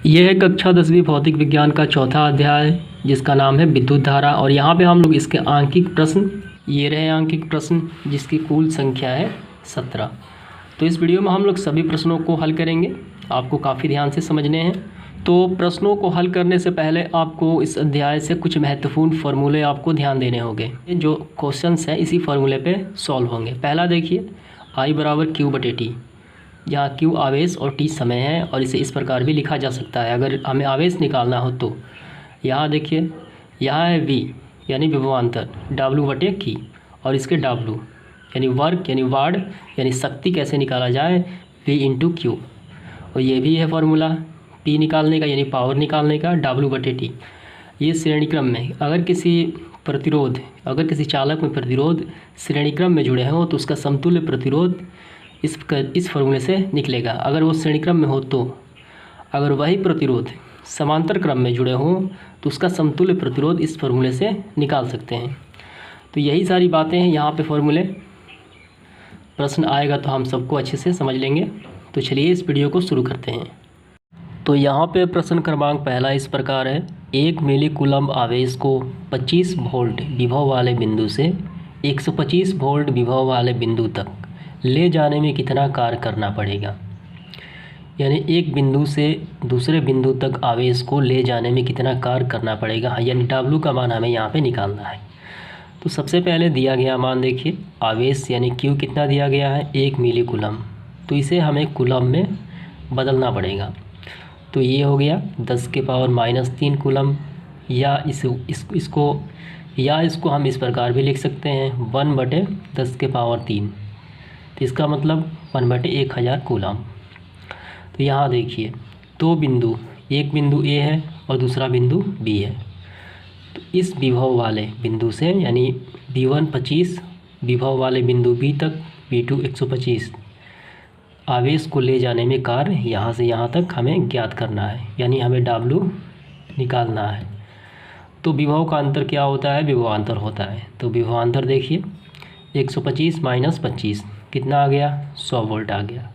यह है कक्षा 10वीं भौतिक विज्ञान का चौथा अध्याय जिसका नाम है विद्युत धारा। और यहाँ पे हम लोग इसके आंकिक प्रश्न, ये रहे आंकिक प्रश्न जिसकी कुल संख्या है 17। तो इस वीडियो में हम लोग सभी प्रश्नों को हल करेंगे, आपको काफ़ी ध्यान से समझने हैं। तो प्रश्नों को हल करने से पहले आपको इस अध्याय से कुछ महत्वपूर्ण फार्मूले आपको ध्यान देने होंगे। जो क्वेश्चंस हैं इसी फार्मूले पे सॉल्व होंगे। पहला देखिए, I बराबर Q बटे T, जहाँ Q आवेश और T समय है और इसे इस प्रकार भी लिखा जा सकता है अगर हमें आवेश निकालना हो तो। यहाँ देखिए, यहाँ है V यानी विभवांतर, W बटे Q और इसके W यानी वर्क यानी वाट यानी शक्ति कैसे निकाला जाए, V इंटू Q। और ये भी है फार्मूला P निकालने का यानी पावर निकालने का, W बटे T। ये श्रेणी क्रम में अगर किसी चालक में प्रतिरोध श्रेणी क्रम में जुड़े हों तो उसका समतुल्य प्रतिरोध इस फार्मूले से निकलेगा। अगर वो श्रेणी क्रम में हो तो अगर वही प्रतिरोध समांतर क्रम में जुड़े हों तो उसका समतुल्य प्रतिरोध इस फार्मूले से निकाल सकते हैं। तो यही सारी बातें हैं यहाँ पे फार्मूले। प्रश्न आएगा तो हम सबको अच्छे से समझ लेंगे। तो चलिए इस वीडियो को शुरू करते हैं। तो यहाँ पे प्रश्न क्रमांक पहला इस प्रकार है, 1 मिली कूलम्ब आवेश को 25 वोल्ट विभव वाले बिंदु से 125 वोल्ट विभव वाले बिंदु तक ले जाने में कितना कार्य करना पड़ेगा। यानी एक बिंदु से दूसरे बिंदु तक आवेश को ले जाने में कितना कार्य करना पड़ेगा, यानी W का मान हमें यहाँ पे निकालना है। तो सबसे पहले दिया गया मान देखिए, आवेश यानी Q कितना दिया गया है, 1 मिली कूलम्ब। तो इसे हमें कूलम्ब में बदलना पड़ेगा। तो ये हो गया 10 के पावर -3 कूलम्ब, या इसको हम इस प्रकार भी लिख सकते हैं 1 बटे 10 के पावर 3। तो इसका मतलब 1 बटे 1000 कूलम्ब। तो यहाँ देखिए दो बिंदु, एक बिंदु A है और दूसरा बिंदु B है। तो इस विभव वाले बिंदु से यानी V1 25 विभव वाले बिंदु B तक V2 125 आवेश को ले जाने में कार्य यहाँ से यहाँ तक हमें ज्ञात करना है, यानी हमें W निकालना है। तो विभव का अंतर क्या होता है, विभवांतर होता है। तो विभवांतर देखिए 125 - 25 कितना आ गया, 100 वोल्ट आ गया।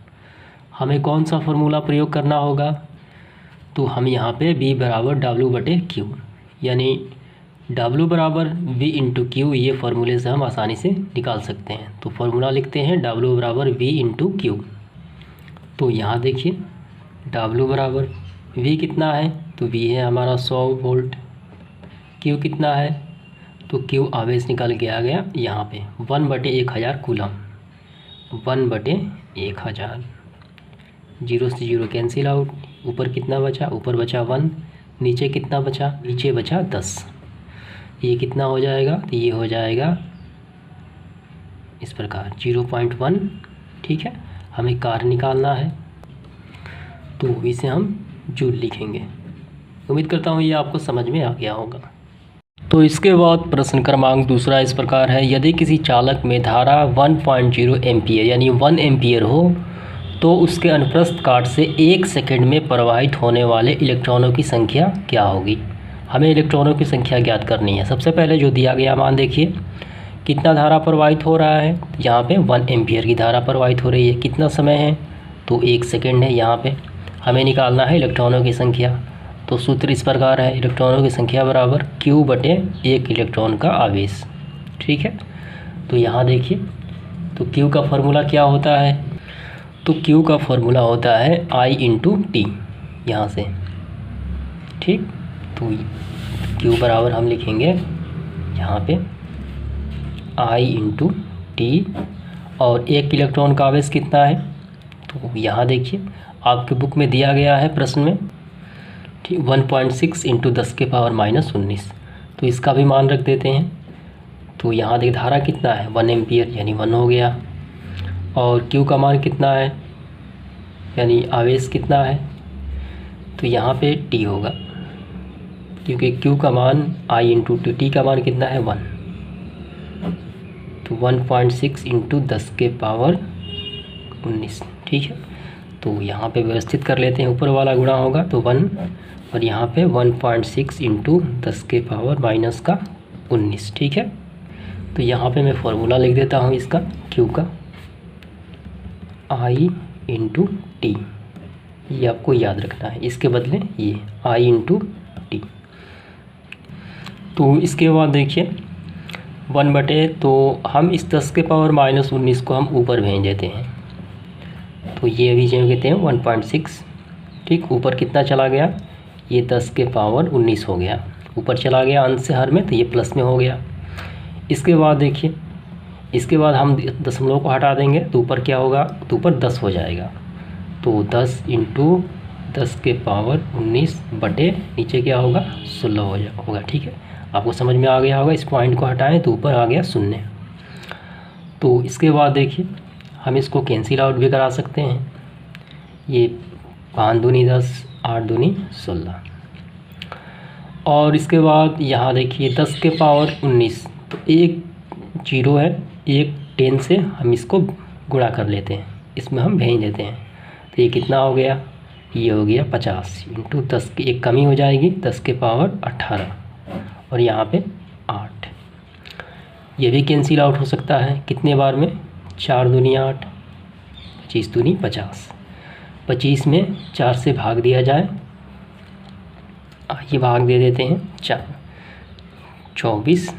हमें कौन सा फार्मूला प्रयोग करना होगा, तो हम यहाँ पे V बराबर W बटे Q यानी W बराबर V इंटू Q, ये फार्मूले से हम आसानी से निकाल सकते हैं। तो फार्मूला लिखते हैं W बराबर V इंटू Q। तो यहाँ देखिए W बराबर V कितना है, तो V है हमारा 100 वोल्ट, Q कितना है, तो Q आवेश निकल के आ गया यहाँ पे 1 बटे 1000 कूलम्ब, 1 बटे 1000। 0 से 0 कैंसिल आउट, ऊपर कितना बचा, ऊपर बचा 1, नीचे कितना बचा, नीचे बचा 10। ये कितना हो जाएगा, तो ये हो जाएगा इस प्रकार 0.1। ठीक है, हमें कार्य निकालना है तो इसे हम जूल लिखेंगे। उम्मीद करता हूँ ये आपको समझ में आ गया होगा। तो इसके बाद प्रश्न क्रमांक दूसरा इस प्रकार है, यदि किसी चालक में धारा 1.0 एम्पियर यानी 1 एम्पियर हो तो उसके अनुप्रस्थ काट से 1 सेकंड में प्रवाहित होने वाले इलेक्ट्रॉनों की संख्या क्या होगी। हमें इलेक्ट्रॉनों की संख्या ज्ञात करनी है। सबसे पहले जो दिया गया मान देखिए, कितना धारा प्रवाहित हो रहा है, यहाँ पे 1 एम्पियर की धारा प्रवाहित हो रही है। कितना समय है, तो 1 सेकंड है। यहाँ पे हमें निकालना है इलेक्ट्रॉनों की संख्या। तो सूत्र इस प्रकार है, इलेक्ट्रॉनों की संख्या बराबर Q बटे 1 इलेक्ट्रॉन का आवेश। ठीक है, तो यहाँ देखिए, तो Q का फार्मूला क्या होता है, तो Q का फार्मूला होता है I इंटू T यहाँ से। ठीक, तो Q बराबर हम लिखेंगे यहाँ पे I इंटू T। और 1 इलेक्ट्रॉन का आवेश कितना है, तो यहाँ देखिए आपके बुक में दिया गया है प्रश्न में, ठीक 1.6 इंटू 10 के पावर -19। तो इसका भी मान रख देते हैं। तो यहाँ देखिए धारा कितना है, 1 एम्पियर यानी 1 हो गया। और Q का मान कितना है यानी आवेश कितना है, तो यहाँ पे T होगा, क्योंकि Q का मान I इंटू T का मान कितना है 1। तो 1.6 इंटू 10 के पावर 19। ठीक है, तो यहाँ पे व्यवस्थित कर लेते हैं, ऊपर वाला गुणा होगा तो 1 और यहाँ पे 1.6 इंटू 10 के पावर -19। ठीक है, तो यहाँ पे मैं फार्मूला लिख देता हूँ इसका Q का, I इंटू T ये आपको याद रखना है, इसके बदले ये I इंटू टी। तो इसके बाद देखिए 1/, तो हम इस 10 के पावर -19 को हम ऊपर भेज देते हैं, तो ये अभी जो कहते हैं 1.6, ठीक। ऊपर कितना चला गया, ये 10 के पावर 19 हो गया, ऊपर चला गया अंश से हर में, तो ये प्लस में हो गया। इसके बाद देखिए, इसके बाद हम दशमलव को हटा देंगे तो ऊपर क्या होगा, तो ऊपर 10 हो जाएगा, तो 10 इंटू 10 के पावर 19 बटे नीचे क्या होगा 16 होगा, ठीक है। आपको समझ में आ गया होगा, इस पॉइंट को हटाएं तो ऊपर आ गया 0। तो इसके बाद देखिए हम इसको कैंसिल आउट भी करा सकते हैं, ये 5 दूनी 10, 8 दूनी 16। और इसके बाद यहाँ देखिए 10 के पावर 19, तो एक 0 है, एक 10 से हम इसको गुणा कर लेते हैं, इसमें हम भेज देते हैं, तो ये कितना हो गया, ये हो गया 50 इंटू 10 की एक कमी हो जाएगी 10 के पावर 18 और यहाँ पे 8। ये भी कैंसिल आउट हो सकता है कितने बार में, 4 दूनी 8, 25 दूनी 50, 25 में 4 से भाग दिया जाए, ये भाग दे देते हैं 4, 24,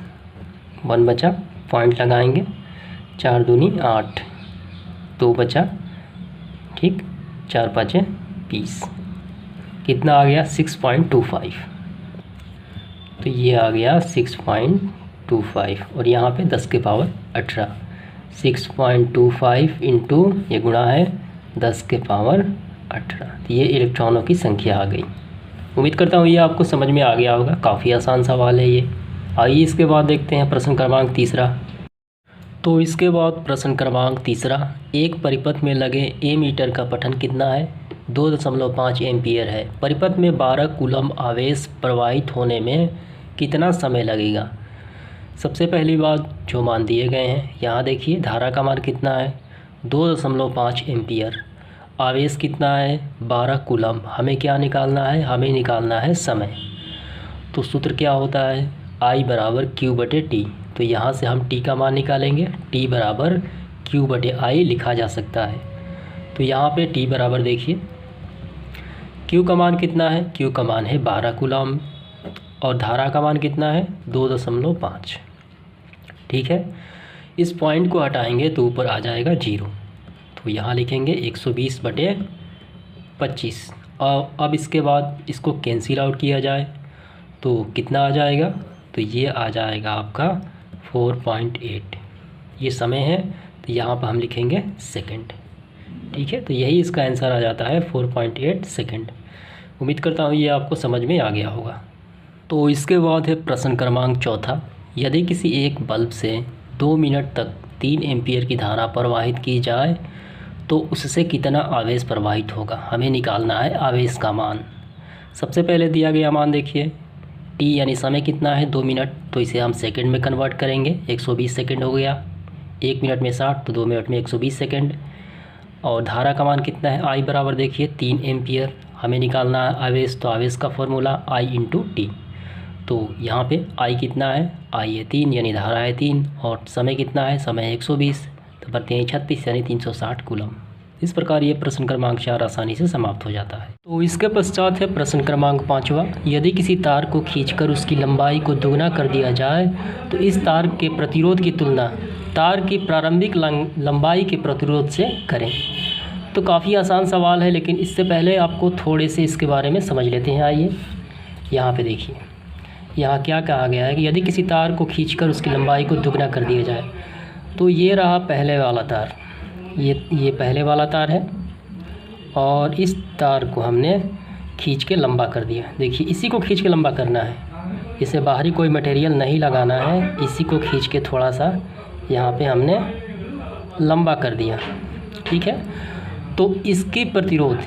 1 बचा, पॉइंट लगाएंगे, 4 दूनी 8, 2 बचा, ठीक, 4 5 20, कितना आ गया 6.25, तो ये आ गया 6.25 और यहाँ पे 10 के पावर 18, 6.25 इंटू ये गुणा है 10 के पावर 18, तो ये इलेक्ट्रॉनों की संख्या आ गई। उम्मीद करता हूँ ये आपको समझ में आ गया होगा, काफ़ी आसान सवाल है ये। आइए इसके बाद देखते हैं प्रश्न क्रमांक 3। तो इसके बाद प्रश्न क्रमांक 3, एक परिपथ में लगे ए मीटर का पठन कितना है, 2.5 एम्पियर है, परिपथ में 12 कूलम आवेश प्रवाहित होने में कितना समय लगेगा। सबसे पहली बात जो मान दिए गए हैं, यहाँ देखिए धारा का मान कितना है 2.5 एम्पियर, आवेश कितना है 12 कूलम, हमें क्या निकालना है, हमें निकालना है समय। तो सूत्र क्या होता है, I बराबर Q/T, तो यहाँ से हम T का मान निकालेंगे, T बराबर Q/I लिखा जा सकता है। तो यहाँ पे T बराबर देखिए Q का मान कितना है, Q का मान है 12 कूलम और धारा का मान कितना है 2.5, ठीक है। इस पॉइंट को हटाएंगे तो ऊपर आ जाएगा 0, तो यहाँ लिखेंगे 120/25 और अब इसके बाद इसको कैंसिल आउट किया जाए तो कितना आ जाएगा, तो ये आ जाएगा आपका 4.8, ये समय है, तो यहाँ पर हम लिखेंगे सेकंड, ठीक है। तो यही इसका आंसर आ जाता है 4.8 सेकंड। उम्मीद करता हूँ ये आपको समझ में आ गया होगा। तो इसके बाद है प्रश्न क्रमांक 4, यदि किसी एक बल्ब से 2 मिनट तक 3 एम्पियर की धारा प्रवाहित की जाए तो उससे कितना आवेश प्रवाहित होगा, हमें निकालना है आवेश का मान। सबसे पहले दिया गया मान देखिए T यानी समय कितना है 2 मिनट, तो इसे हम सेकंड में कन्वर्ट करेंगे, 120 सेकंड हो गया, 1 मिनट में 60 तो 2 मिनट में 120 सेकंड। और धारा का मान कितना है, I बराबर देखिए 3 एम्पियर, हमें निकालना है आवेश, तो आवेश का फॉर्मूला I इंटू टी। तो यहाँ पे I कितना है, I है 3 यानी धारा है 3 और समय कितना है, समय है 120, तो प्रत्यय 36 यानी 360 कूलम। इस प्रकार ये प्रश्न क्रमांक 4 आसानी से समाप्त हो जाता है। तो इसके पश्चात है प्रश्न क्रमांक 5, यदि किसी तार को खींचकर उसकी लंबाई को दुगना कर दिया जाए तो इस तार के प्रतिरोध की तुलना तार की प्रारंभिक लंबाई के प्रतिरोध से करें। तो काफ़ी आसान सवाल है, लेकिन इससे पहले आपको थोड़े से इसके बारे में समझ लेते हैं। आइए यहाँ पे देखिए, यहाँ क्या कहा गया है कि यदि किसी तार को खींचकर उसकी लंबाई को दुगना कर दिया जाए, तो ये रहा पहले वाला तार, ये पहले वाला तार है और इस तार को हमने खींच के लंबा कर दिया। देखिए इसी को खींच के लंबा करना है, इसे बाहरी कोई मटेरियल नहीं लगाना है, इसी को खींच के थोड़ा सा यहाँ पे हमने लंबा कर दिया, ठीक है। तो इसकी प्रतिरोध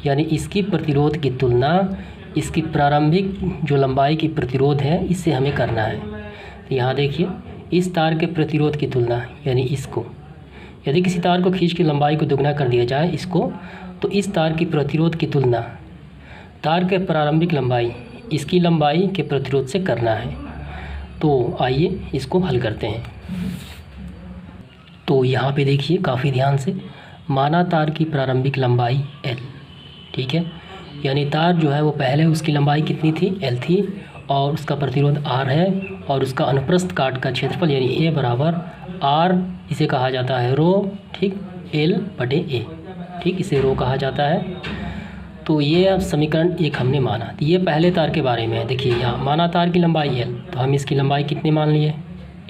यानी इसकी प्रतिरोध की तुलना इसकी प्रारंभिक जो लंबाई की प्रतिरोध है इससे हमें करना है। तो यहाँ देखिए इस तार के प्रतिरोध की तुलना यानी इसको, यदि किसी तार को खींच के लंबाई को दुगना कर दिया जाए इसको, तो इस तार की प्रतिरोध की तुलना तार के प्रारंभिक लंबाई इसकी लंबाई के प्रतिरोध से करना है। तो आइए इसको हल करते हैं। तो यहाँ पे देखिए काफ़ी ध्यान से, माना तार की प्रारंभिक लंबाई L ठीक है, यानी तार जो है वो पहले उसकी लंबाई कितनी थी, L थी, और उसका प्रतिरोध R है, और उसका अनुप्रस्थ काट का क्षेत्रफल यानी A बराबर R, इसे कहा जाता है रो, ठीक, L/A, ठीक, इसे रो कहा जाता है। तो ये अब समीकरण 1 हमने माना। तो ये पहले तार के बारे में है। देखिए यहाँ माना तार की लंबाई L, तो हम इसकी लंबाई कितने मान लिए,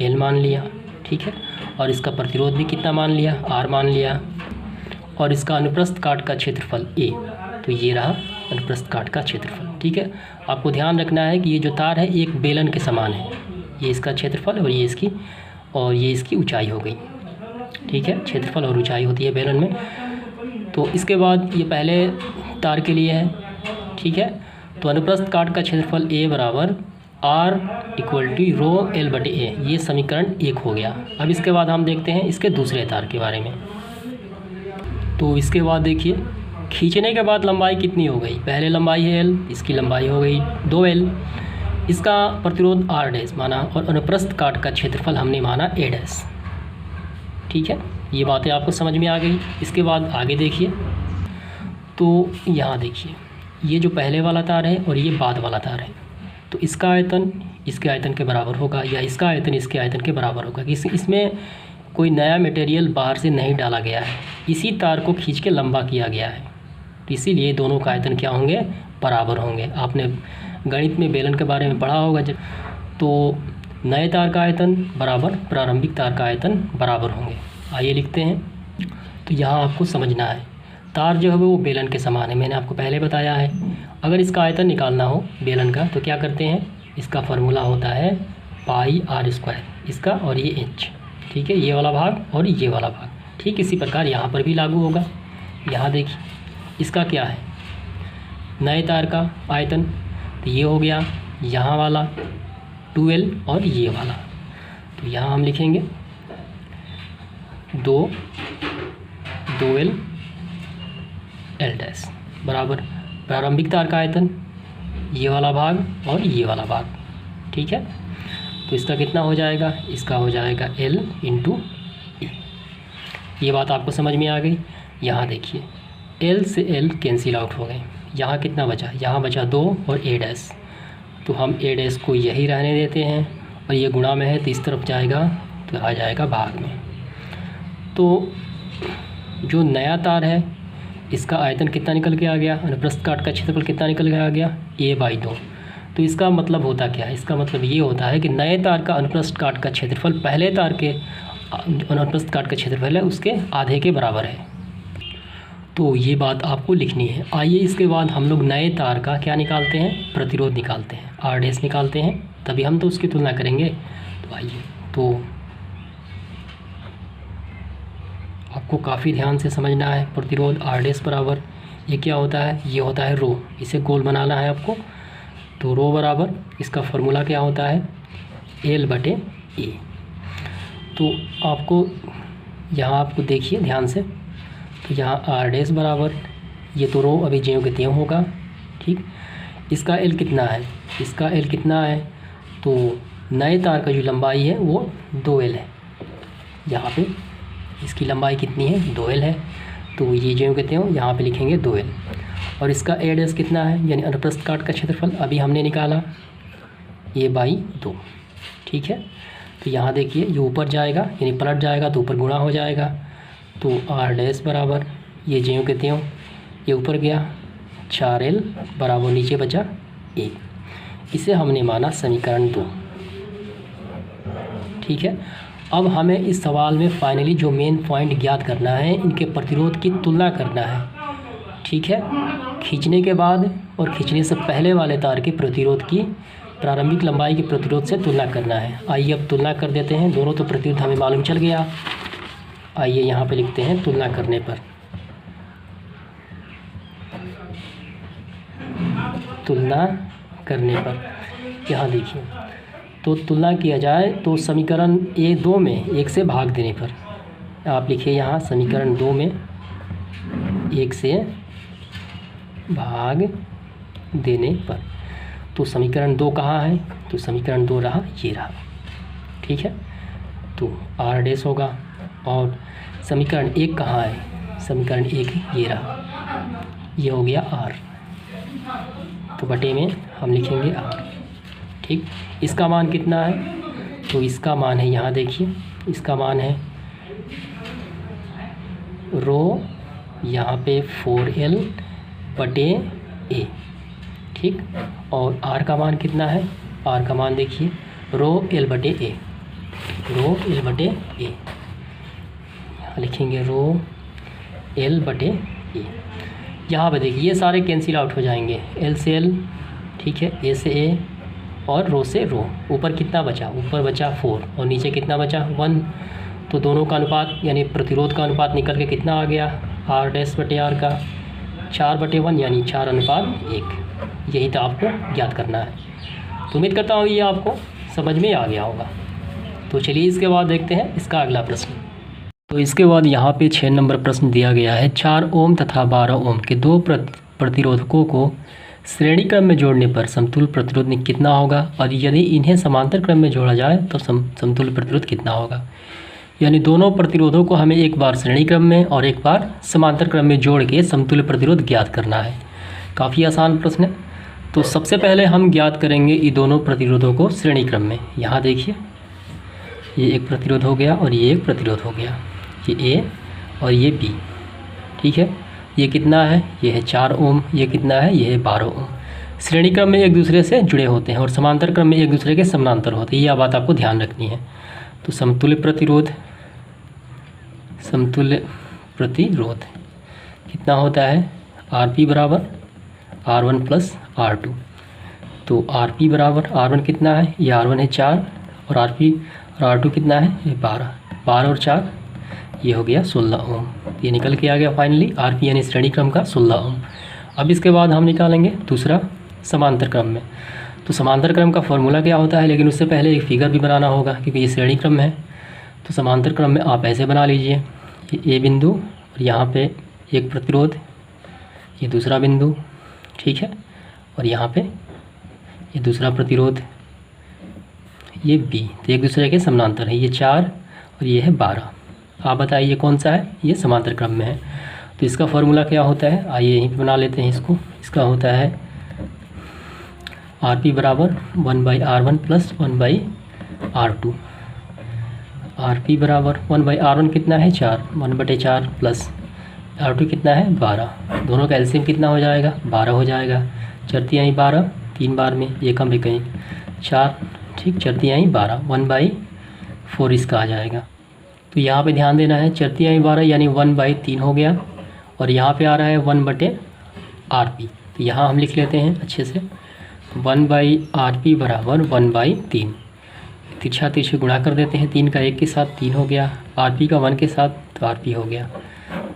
L मान लिया, ठीक है, और इसका प्रतिरोध भी कितना मान लिया, R मान लिया, और इसका अनुप्रस्थ काट का क्षेत्रफल A, तो ये रहा अनुप्रस्थ काट का क्षेत्रफल, ठीक है। आपको ध्यान रखना है कि ये जो तार है एक बेलन के समान है, ये इसका क्षेत्रफल और ये इसकी ऊंचाई हो गई, ठीक है, क्षेत्रफल और ऊंचाई होती है बेलन में। तो इसके बाद ये पहले तार के लिए है, ठीक है, तो अनुप्रस्थ काट का क्षेत्रफल A बराबर R equal to row L/A, ये समीकरण 1 हो गया। अब इसके बाद हम देखते हैं इसके दूसरे तार के बारे में। तो इसके बाद देखिए खींचने के बाद लंबाई कितनी हो गई, पहले लंबाई है L, इसकी लंबाई हो गई 2L, इसका प्रतिरोध R' माना, और अनुप्रस्थ काट का क्षेत्रफल हमने माना A', ठीक है, ये बातें आपको समझ में आ गई। इसके बाद आगे देखिए, तो यहाँ देखिए ये जो पहले वाला तार है और ये बाद वाला तार है, तो इसका आयतन इसके आयतन के बराबर होगा, या इसका आयतन इसके आयतन के बराबर होगा। इसमें कोई नया मटेरियल बाहर से नहीं डाला गया है, इसी तार को खींच के लंबा किया गया है, तो इसीलिए दोनों का आयतन क्या होंगे, बराबर होंगे। आपने गणित में बेलन के बारे में पढ़ा होगा जब, तो नए तार का आयतन बराबर प्रारंभिक तार का आयतन बराबर होंगे। आइए लिखते हैं। तो यहाँ आपको समझना है तार जो है वो बेलन के समान है, मैंने आपको पहले बताया है। अगर इसका आयतन निकालना हो बेलन का तो क्या करते हैं, इसका फार्मूला होता है πr², इसका और ये h, ठीक है, ये वाला भाग और ये वाला भाग। ठीक इसी प्रकार यहाँ पर भी लागू होगा। यहाँ देखिए इसका क्या है, नए तार का आयतन, तो ये हो गया यहाँ वाला 2L और ये वाला, तो यहाँ हम लिखेंगे 2L L' बराबर प्रारंभिक तार का आयतन, ये वाला भाग और ये वाला भाग, ठीक है। तो इसका कितना हो जाएगा, इसका हो जाएगा L × E। ये बात आपको समझ में आ गई। यहाँ देखिए L से L कैंसिल आउट हो गए, यहाँ कितना बचा, यहाँ बचा 2 और A', तो हम A' को यही रहने देते हैं, और ये गुणा में है तो इस तरफ जाएगा तो आ जाएगा भाग में। तो जो नया तार है इसका आयतन कितना निकल के आ गया, अनुप्रस्थ काट का क्षेत्रफल कितना निकल के आ गया, A/2। तो इसका मतलब होता क्या है, इसका मतलब ये होता है कि नए तार का अनुप्रस्थ काट का क्षेत्रफल पहले तार के अनुप्रस्थ काट का क्षेत्रफल है उसके आधे के बराबर है। तो ये बात आपको लिखनी है। आइए इसके बाद हम लोग नए तार का क्या निकालते हैं, प्रतिरोध निकालते हैं, R' निकालते हैं, तभी हम तो उसकी तुलना करेंगे। तो आइए, तो आपको काफ़ी ध्यान से समझना है। प्रतिरोध R' बराबर ये क्या होता है, ये होता है रो, इसे गोल बनाना है आपको। तो रो बराबर इसका फार्मूला क्या होता है, L/A। तो आपको यहाँ आपको देखिए ध्यान से, तो यहाँ R' बराबर ये तो रो अभी ज्यों के त्यों होगा, ठीक। इसका L कितना है, इसका L कितना है, तो नए तार का जो लंबाई है वो 2L है, यहाँ पे इसकी लंबाई कितनी है, 2L है, तो ये ज्यों के त्यों यहाँ पे लिखेंगे 2L। और इसका A' कितना है, यानी अनुप्रस्थ काट का क्षेत्रफल अभी हमने निकाला A/2, ठीक है। तो यहाँ देखिए ये ऊपर जाएगा यानी पलट जाएगा तो ऊपर गुणा हो जाएगा, तो R' बराबर ये ज्यों के त्यों ये ऊपर गया 4L बराबर नीचे बचा 1। इसे हमने माना समीकरण 2, ठीक है। अब हमें इस सवाल में फाइनली जो मेन पॉइंट ज्ञात करना है, इनके प्रतिरोध की तुलना करना है, ठीक है। खींचने के बाद और खींचने से पहले वाले तार के प्रतिरोध की प्रारंभिक लंबाई के प्रतिरोध से तुलना करना है। आइए अब तुलना कर देते हैं, दोनों तो प्रतिरोध हमें मालूम चल गया। आइए यहाँ पे लिखते हैं तुलना करने पर, तुलना करने पर यहाँ देखिए, तो तुलना किया जाए तो समीकरण A2 में 1 से भाग देने पर, आप लिखिए यहाँ समीकरण 2 में 1 से भाग देने पर, तो समीकरण 2 कहाँ है, तो समीकरण 2 रहा ये रहा, ठीक है। तो R' होगा, और समीकरण 1 कहाँ है, समीकरण 1 ये रहा, ये हो गया आर, तो बटे में हम लिखेंगे आर। ठीक, इसका मान कितना है, तो इसका मान है, यहाँ देखिए इसका मान है रो यहाँ पे 4L बटे ए। ठीक, और आर का मान कितना है, आर का मान देखिए रो L बटे ए, रो L बटे ए, यहाँ लिखेंगे रो L बटे ए। यहाँ पे देखिए ये सारे कैंसिल आउट हो जाएंगे, L से L, ठीक है, ए से ए और रो से रो। ऊपर कितना बचा, ऊपर बचा 4 और नीचे कितना बचा 1, तो दोनों का अनुपात यानी प्रतिरोध का अनुपात निकल के कितना आ गया, आर डैश बटे आर का 4/1 यानी 4:1। यही तो आपको ज्ञात करना है। तो उम्मीद करता हूँ ये आपको समझ में आ गया होगा। तो चलिए इसके बाद देखते हैं इसका अगला प्रश्न। तो इसके बाद यहाँ पे 6 नंबर प्रश्न दिया गया है। 4 ओम तथा 12 ओम के दो प्रतिरोधकों को श्रेणी क्रम में जोड़ने पर समतुल्य प्रतिरोध कितना होगा, और यदि इन्हें समांतर क्रम में जोड़ा जाए तो समतुल्य प्रतिरोध कितना होगा। यानी दोनों प्रतिरोधों को हमें एक बार श्रेणी क्रम में और एक बार समांतर क्रम में जोड़ के समतुल्य प्रतिरोध ज्ञात करना है। काफ़ी आसान प्रश्न है। तो सबसे पहले हम ज्ञात करेंगे ये दोनों प्रतिरोधों को श्रेणी क्रम में। यहाँ देखिए ये एक प्रतिरोध हो गया और ये एक प्रतिरोध हो गया, ये ए और ये बी। ठीक है, ये कितना है, ये है 4 ओम, ये कितना है, ये है 12 ओम। श्रेणी क्रम में एक दूसरे से जुड़े होते हैं और समांतर क्रम में एक दूसरे के समानांतर होते हैं, यह बात आपको ध्यान रखनी है। तो समतुल्य प्रतिरोध कितना होता है, Rp बराबर R1 प्लस R2। तो Rp बराबर R1 कितना है, ये R1 है 4 और Rp और R2 कितना है, ये 12 और 4 ये हो गया 16 ओम। ये निकल के आ गया फाइनली Rp यानी श्रेणी क्रम का 16 ओम। अब इसके बाद हम निकालेंगे दूसरा समांतर क्रम में। तो समांतर क्रम का फॉर्मूला क्या होता है, लेकिन उससे पहले एक फिगर भी बनाना होगा क्योंकि ये श्रेणी क्रम है। तो समांतर क्रम में आप ऐसे बना लीजिए, ये ए बिंदु और यहाँ पे एक प्रतिरोध, ये दूसरा बिंदु, ठीक है, और यहाँ पे ये दूसरा प्रतिरोध, ये बी। तो एक दूसरे के समानांतर है, ये 4 और ये है 12। आप बताइए कौन सा है, ये समांतर क्रम में है। तो इसका फॉर्मूला क्या होता है, आइए यहीं पे बना लेते हैं इसको। इसका होता है Rp बराबर 1/R1 प्लस 1/R2। Rp बराबर 1/R1 कितना है 4, 1/4 प्लस R2 कितना है 12। दोनों का एलसीएम कितना हो जाएगा, 12 हो जाएगा। चरती 12 3 बार में, ये कम भी कहीं 4, ठीक, चरती 12 1/4 इसका आ जाएगा। तो यहाँ पे ध्यान देना है, चरती 12 यानी 1/3 हो गया और यहाँ पे आ रहा है 1/Rp। तो यहाँ हम लिख लेते हैं अच्छे से, 1/Rp बराबर 1/3। तिरछा तिरछे गुणा कर देते हैं, 3 का 1 के साथ 3 हो गया, Rp का 1 के साथ तो Rp हो गया।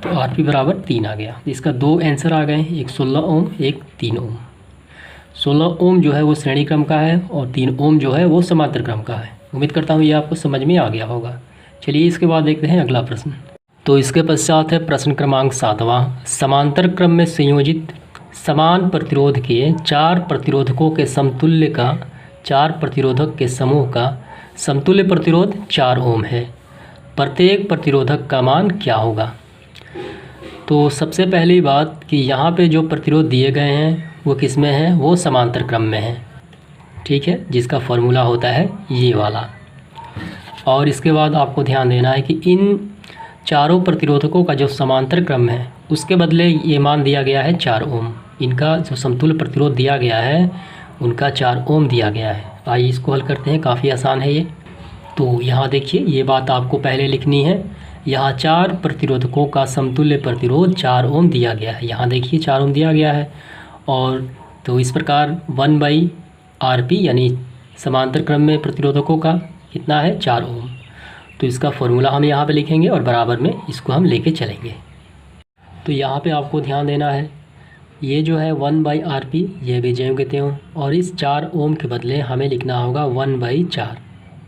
तो Rp बराबर 3 आ गया। इसका 2 आंसर आ गए, एक 16 ओम एक 3 ओम। 16 ओम जो है वो श्रेणी क्रम का है और 3 ओम जो है वो समांतर क्रम का है। उम्मीद करता हूँ ये आपको समझ में आ गया होगा। चलिए इसके बाद देखते हैं अगला प्रश्न। तो इसके पश्चात है प्रश्न क्रमांक 7वां। समांतर क्रम में संयोजित समान प्रतिरोध के 4 प्रतिरोधकों के समतुल्य का 4 प्रतिरोधक के समूह का समतुल्य प्रतिरोध 4 ओम है। प्रत्येक प्रतिरोधक का मान क्या होगा। तो सबसे पहली बात कि यहाँ पे जो प्रतिरोध दिए गए हैं वो किस में है, वो समांतर क्रम में है, ठीक है, जिसका फॉर्मूला होता है ये वाला। और इसके बाद आपको ध्यान देना है कि इन चारों प्रतिरोधकों का जो समांतर क्रम है उसके बदले ये मान दिया गया है 4 ओम। इनका जो समतुल्य प्रतिरोध दिया गया है उनका 4 ओम दिया गया है। आइए इसको हल करते हैं, काफ़ी आसान है ये। तो यहाँ देखिए ये बात आपको पहले लिखनी है, यहाँ 4 प्रतिरोधकों का समतुल्य प्रतिरोध 4 ओम दिया गया है। यहाँ देखिए 4 ओम दिया गया है और तो इस प्रकार 1/Rp यानी समांतर क्रम में प्रतिरोधकों का कितना है 4 ओम। तो इसका फॉर्मूला हम यहाँ पे लिखेंगे और बराबर में इसको हम लेके चलेंगे। तो यहाँ पे आपको ध्यान देना है, ये जो है 1/Rp ये भी ज्यों के त्यों, और इस 4 ओम के बदले हमें लिखना होगा 1/4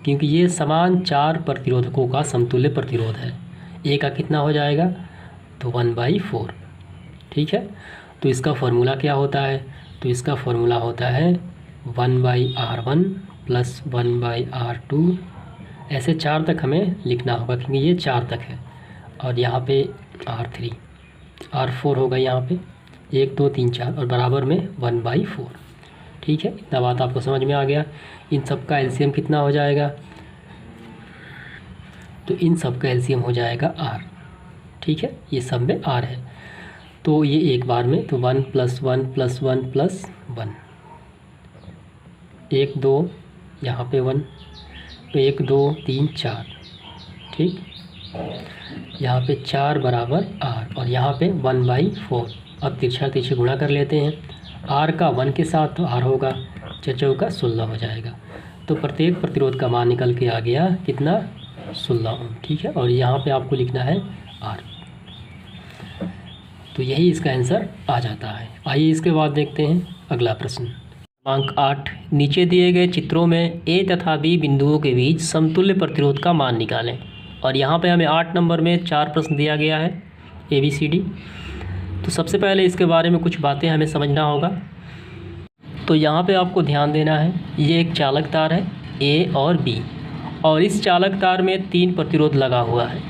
क्योंकि ये समान 4 प्रतिरोधकों का समतुल्य प्रतिरोध है। ए का कितना हो जाएगा, तो 1/4, ठीक है। तो इसका फॉर्मूला क्या होता है, तो इसका फॉर्मूला होता है 1/R1 प्लस 1/R2। ऐसे 4 तक हमें लिखना होगा क्योंकि ये 4 तक है और यहाँ पे R3 R4 होगा यहाँ पे, 1 2 3 4 और बराबर में 1/4। ठीक है, इतना बात आपको समझ में आ गया। इन सब का एलसीएम कितना हो जाएगा? तो इन सब का एलसीएम हो जाएगा r। ठीक है, ये सब में r है, तो ये एक बार में तो 1 + 1 + 1 + 1, 1 2 यहाँ पे 1, तो 1 2 3 4। ठीक, यहाँ पे 4 बराबर r और यहाँ पे 1/4। अब तिरछे गुणा कर लेते हैं। r का 1 के साथ तो r होगा, 4 चौका 16 हो जाएगा। तो प्रत्येक प्रतिरोध का मान निकल के आ गया कितना? 16 ओम। ठीक है, और यहाँ पे आपको लिखना है r। तो यही इसका आंसर आ जाता है। आइए इसके बाद देखते हैं अगला प्रश्न। क्रमांक 8, नीचे दिए गए चित्रों में A तथा B बिंदुओं के बीच समतुल्य प्रतिरोध का मान निकालें। और यहाँ पे हमें 8 नंबर में 4 प्रश्न दिया गया है ABCD। तो सबसे पहले इसके बारे में कुछ बातें हमें समझना होगा। तो यहाँ पे आपको ध्यान देना है, ये एक चालक तार है A और B, और इस चालक तार में 3 प्रतिरोध लगा हुआ है।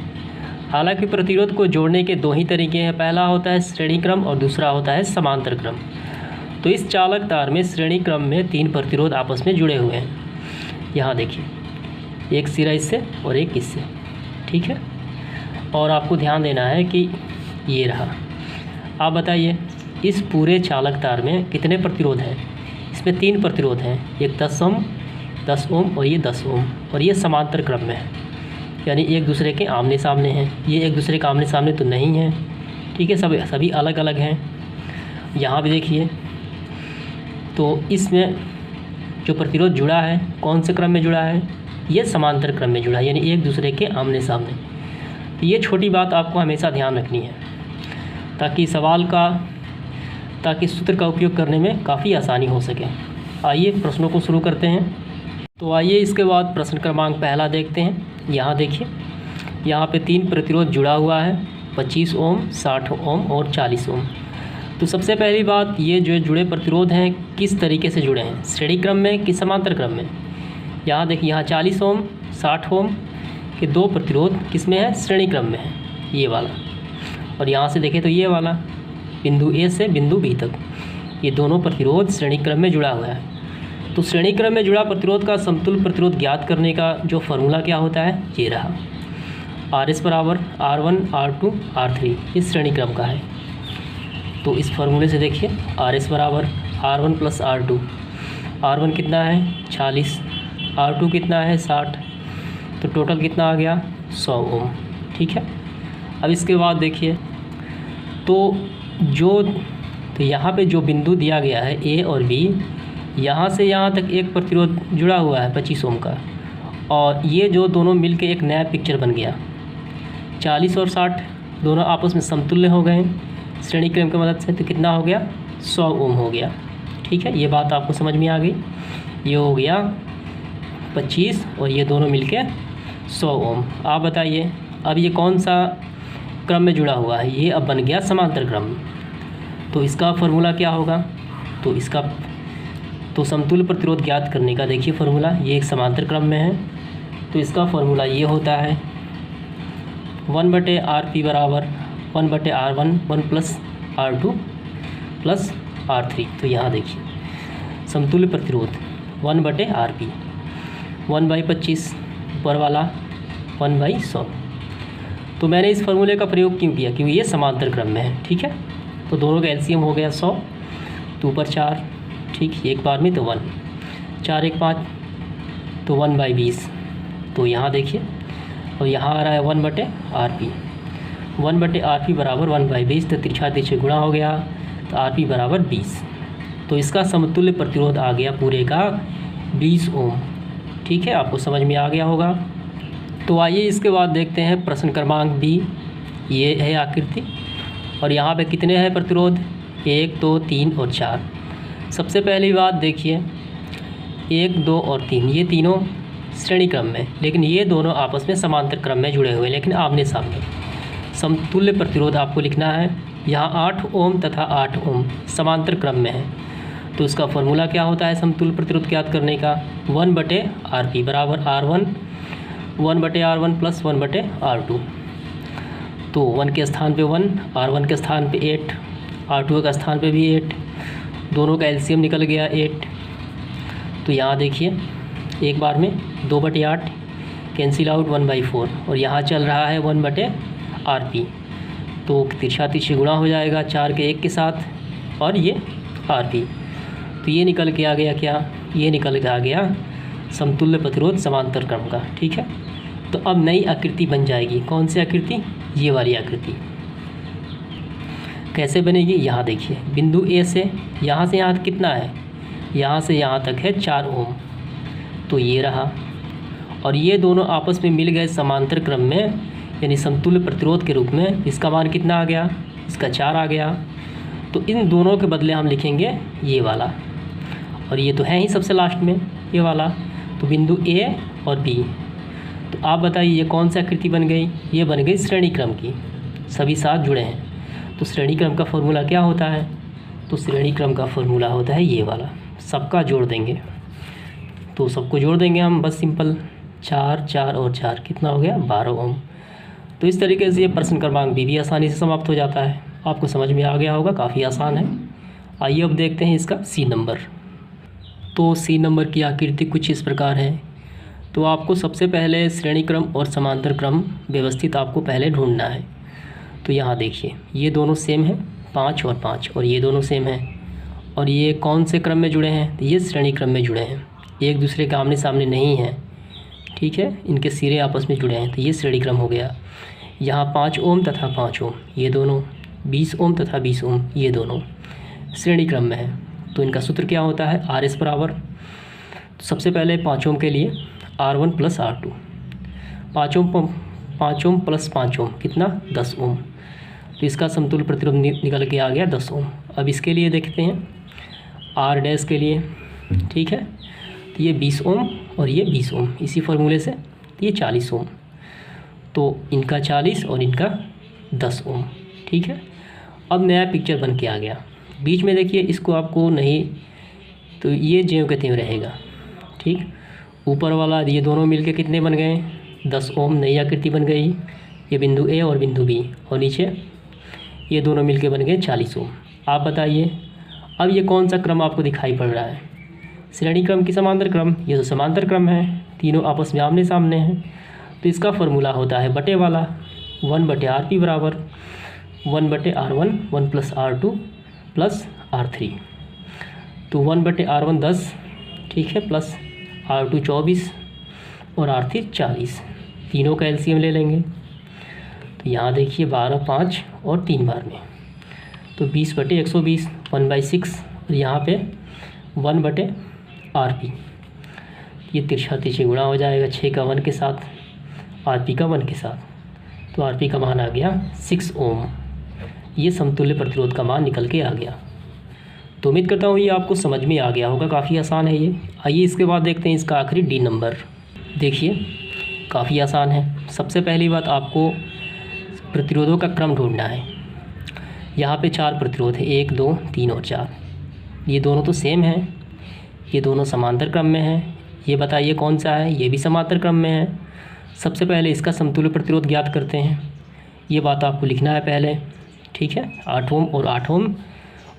हालांकि प्रतिरोध को जोड़ने के 2 ही तरीके हैं, पहला होता है श्रेणी क्रम और दूसरा होता है समांतर क्रम। तो इस चालक तार में श्रेणी क्रम में 3 प्रतिरोध आपस में जुड़े हुए हैं। यहाँ देखिए, एक सिरा इससे और एक इससे। ठीक है, और आपको ध्यान देना है कि ये रहा। आप बताइए इस पूरे चालक तार में कितने प्रतिरोध हैं? इसमें 3 प्रतिरोध हैं, एक 10 ओम और ये 10 ओम, और ये समांतर क्रम में है, यानी एक दूसरे के आमने सामने हैं। ये एक दूसरे के आमने सामने तो नहीं है। ठीक है, सभी अलग अलग हैं। यहाँ भी देखिए, तो इसमें जो प्रतिरोध जुड़ा है कौन से क्रम में जुड़ा है? ये समांतर क्रम में जुड़ा है, यानी एक दूसरे के आमने सामने। ये छोटी बात आपको हमेशा ध्यान रखनी है ताकि सूत्र का उपयोग करने में काफ़ी आसानी हो सके। आइए प्रश्नों को शुरू करते हैं। तो आइए इसके बाद प्रश्न क्रमांक पहला देखते हैं। यहाँ देखिए, यहाँ पे 3 प्रतिरोध जुड़ा हुआ है, 25 ओम, 60 ओम और 40 ओम। तो सबसे पहली बात, ये जो जुड़े प्रतिरोध हैं किस तरीके से जुड़े हैं, श्रेणी क्रम में कि समांतर क्रम में? यहाँ देखिए, यहाँ 40 ओम 60 ओम के 2 प्रतिरोध किस में है? श्रेणी क्रम में है, ये वाला। और यहाँ से देखें तो ये वाला बिंदु A से बिंदु B तक, ये दोनों प्रतिरोध श्रेणी क्रम में जुड़ा हुआ है। तो श्रेणी क्रम में जुड़ा प्रतिरोध का समतुल्य प्रतिरोध ज्ञात करने का जो फॉर्मूला क्या होता है, ये रहा। RS बराबर R1 R2 R3, इस श्रेणी क्रम का है। तो इस फार्मूले से देखिए, RS बराबर R1 + R2, R1 कितना है? 40, R2 कितना है? 60, तो टोटल कितना आ गया? 100 ओम। ठीक है, अब इसके बाद देखिए, तो यहाँ पे जो बिंदु दिया गया है A और B, यहाँ से यहाँ तक एक प्रतिरोध जुड़ा हुआ है 25 ओम का, और ये जो दोनों मिलके एक नया पिक्चर बन गया। 40 और 60 दोनों आपस में समतुल्य हो गए श्रेणी क्रम की मदद से, तो कितना हो गया? 100 ओम हो गया। ठीक है, ये बात आपको समझ में आ गई। ये हो गया 25 और ये दोनों मिलके 100 ओम। आप बताइए अब ये कौन सा क्रम में जुड़ा हुआ है? ये अब बन गया समांतर क्रम। तो इसका फार्मूला क्या होगा? तो समतुल्य प्रतिरोध ज्ञात करने का देखिए फार्मूला, ये एक समांतर क्रम में है, तो इसका फार्मूला ये होता है 1/Rp बराबर 1/R1 1 + R2 + R3। तो यहाँ देखिए, समतुल्य प्रतिरोध 1/Rp, 1/25 ऊपर वाला 1/100। तो मैंने इस फार्मूले का प्रयोग क्यों किया? क्योंकि ये समांतर क्रम में है। ठीक है, तो दोनों का एलसीएम हो गया 100, तो ऊपर 4, ठीक, एक बार में तो 1, 4 1 5, तो 1/20। तो यहाँ देखिए, और यहाँ आ रहा है 1/Rp, 1/Rp बराबर 1/20, तो तिरछे गुणा हो गया, तो Rp बराबर 20। तो इसका समतुल्य प्रतिरोध आ गया पूरे का 20 ओम। ठीक है, आपको समझ में आ गया होगा। तो आइए इसके बाद देखते हैं प्रश्न क्रमांक B। ये है आकृति, और यहाँ पे कितने हैं प्रतिरोध? 1 2 3 और 4। सबसे पहली बात देखिए, 1 2 और 3, ये तीनों श्रेणी क्रम में, लेकिन ये दोनों आपस में समांतर क्रम में जुड़े हुए, लेकिन आमने सामने। समतुल्य प्रतिरोध आपको लिखना है। यहाँ 8 ओम तथा 8 ओम समांतर क्रम में है, तो इसका फॉर्मूला क्या होता है समतुल्य प्रतिरोध ज्ञात करने का? 1/Rp बराबर R1 1/R1 + 1/R2। तो 1 के स्थान पे 1, R1 के स्थान पे 8, R2 का स्थान पे भी 8, दोनों का एलसीएम निकल गया 8। तो यहाँ देखिए एक बार में 2/8 कैंसिल आउट 1/4, और यहाँ चल रहा है 1/RP, तो तिरछा तिरछी गुणा हो जाएगा 4 के 1 के साथ, और ये RP। तो ये निकल के आ गया क्या, ये निकल के आ गया समतुल्य प्रतिरोध समांतर क्रम का। ठीक है, तो अब नई आकृति बन जाएगी। कौन सी आकृति, ये वाली आकृति। कैसे बनेगी, यहाँ देखिए बिंदु ए से यहाँ तक कितना है, यहाँ से यहाँ तक है 4 ओम, तो ये रहा, और ये दोनों आपस में मिल गए समांतर क्रम में, यानी समतुल्य प्रतिरोध के रूप में। इसका मान कितना आ गया, इसका 4 आ गया। तो इन दोनों के बदले हम लिखेंगे ये वाला, और ये तो है ही सबसे लास्ट में ये वाला, तो बिंदु ए और बी। तो आप बताइए ये कौन सी आकृति बन गई, ये बन गई श्रेणी क्रम की, सभी साथ जुड़े हैं। तो श्रेणी क्रम का फॉर्मूला क्या होता है, तो श्रेणी क्रम का फॉर्मूला होता है ये वाला, सबका जोड़ देंगे। तो सबको जोड़ देंगे हम बस सिंपल, 4 4 और 4 कितना हो गया 12 ओम। तो इस तरीके से ये प्रश्न क्रमांक भी आसानी से समाप्त हो जाता है। आपको समझ में आ गया होगा, काफ़ी आसान है। आइए अब देखते हैं इसका सी नंबर। तो सी नंबर की आकृति कुछ इस प्रकार है। तो आपको सबसे पहले श्रेणी क्रम और समांतर क्रम व्यवस्थित आपको पहले ढूंढना है। तो यहाँ देखिए ये दोनों सेम हैं, 5 और 5, और ये दोनों सेम हैं, और ये कौन से क्रम में जुड़े हैं, तो ये श्रेणी क्रम में जुड़े हैं, एक दूसरे के आमने सामने नहीं हैं। ठीक है, इनके सिरे आपस में जुड़े हैं, तो ये श्रेणी क्रम हो गया। यहाँ 5 ओम तथा 5 ओम ये दोनों, 20 ओम तथा 20 ओम ये दोनोों श्रेणी क्रम में है। तो इनका सूत्र क्या होता है, RS बराबर, सबसे पहले 5 ओम के लिए R1 + R2, 5 ओम प्लस 5 ओम कितना 10 ओम। तो इसका समतुल्य प्रतिरोध निकल के आ गया 10 ओम। अब इसके लिए देखते हैं R डैश के लिए। ठीक है, तो ये 20 ओम और ये 20 ओम, इसी फॉर्मूले से ये 40 ओम। तो इनका 40 और इनका 10 ओम। ठीक है, अब नया पिक्चर बन के आ गया। बीच में देखिए इसको आपको नहीं, तो ये ज्यों के त्यों रहेगा। ठीक, ऊपर वाला ये दोनों मिलके कितने बन गए 10 ओम, नई आकृति बन गई, ये बिंदु ए और बिंदु बी, और नीचे ये दोनों मिलके बन गए 40 ओम। आप बताइए अब ये कौन सा क्रम आपको दिखाई पड़ रहा है, श्रेणी क्रम की समांतर क्रम। ये तो समांतर क्रम है, तीनों आपस में आमने सामने हैं। तो इसका फॉर्मूला होता है बटे वाला, 1/RP बराबर 1/R1 1 + R2 + R3। तो 1/R1 10, ठीक है, प्लस R2 24 और R3 40, तीनों का एलसीएम ले लेंगे। तो यहाँ देखिए 12 5 और 3 बार में, तो 20/120 1/6, और यहाँ पे 1/RP। ये तिरछा तिरछी गुणा हो जाएगा, 6 का 1 के साथ, RP का 1 के साथ। तो RP का मान आ गया 6 ओम। ये समतुल्य प्रतिरोध का मान निकल के आ गया। तो उम्मीद करता हूँ ये आपको समझ में आ गया होगा, काफ़ी आसान है ये। आइए इसके बाद देखते हैं इसका आखिरी डी नंबर। देखिए काफ़ी आसान है। सबसे पहली बात आपको प्रतिरोधों का क्रम ढूंढना है। यहाँ पे 4 प्रतिरोध है, 1 2 3 और 4। ये दोनों तो सेम हैं, ये दोनों समांतर क्रम में हैं। ये बताइए कौन सा है, ये भी समांतर क्रम में है। सबसे पहले इसका समतुल्य प्रतिरोध ज्ञात करते हैं, ये बात आपको लिखना है पहले। ठीक है, 8 ओम और 8 ओम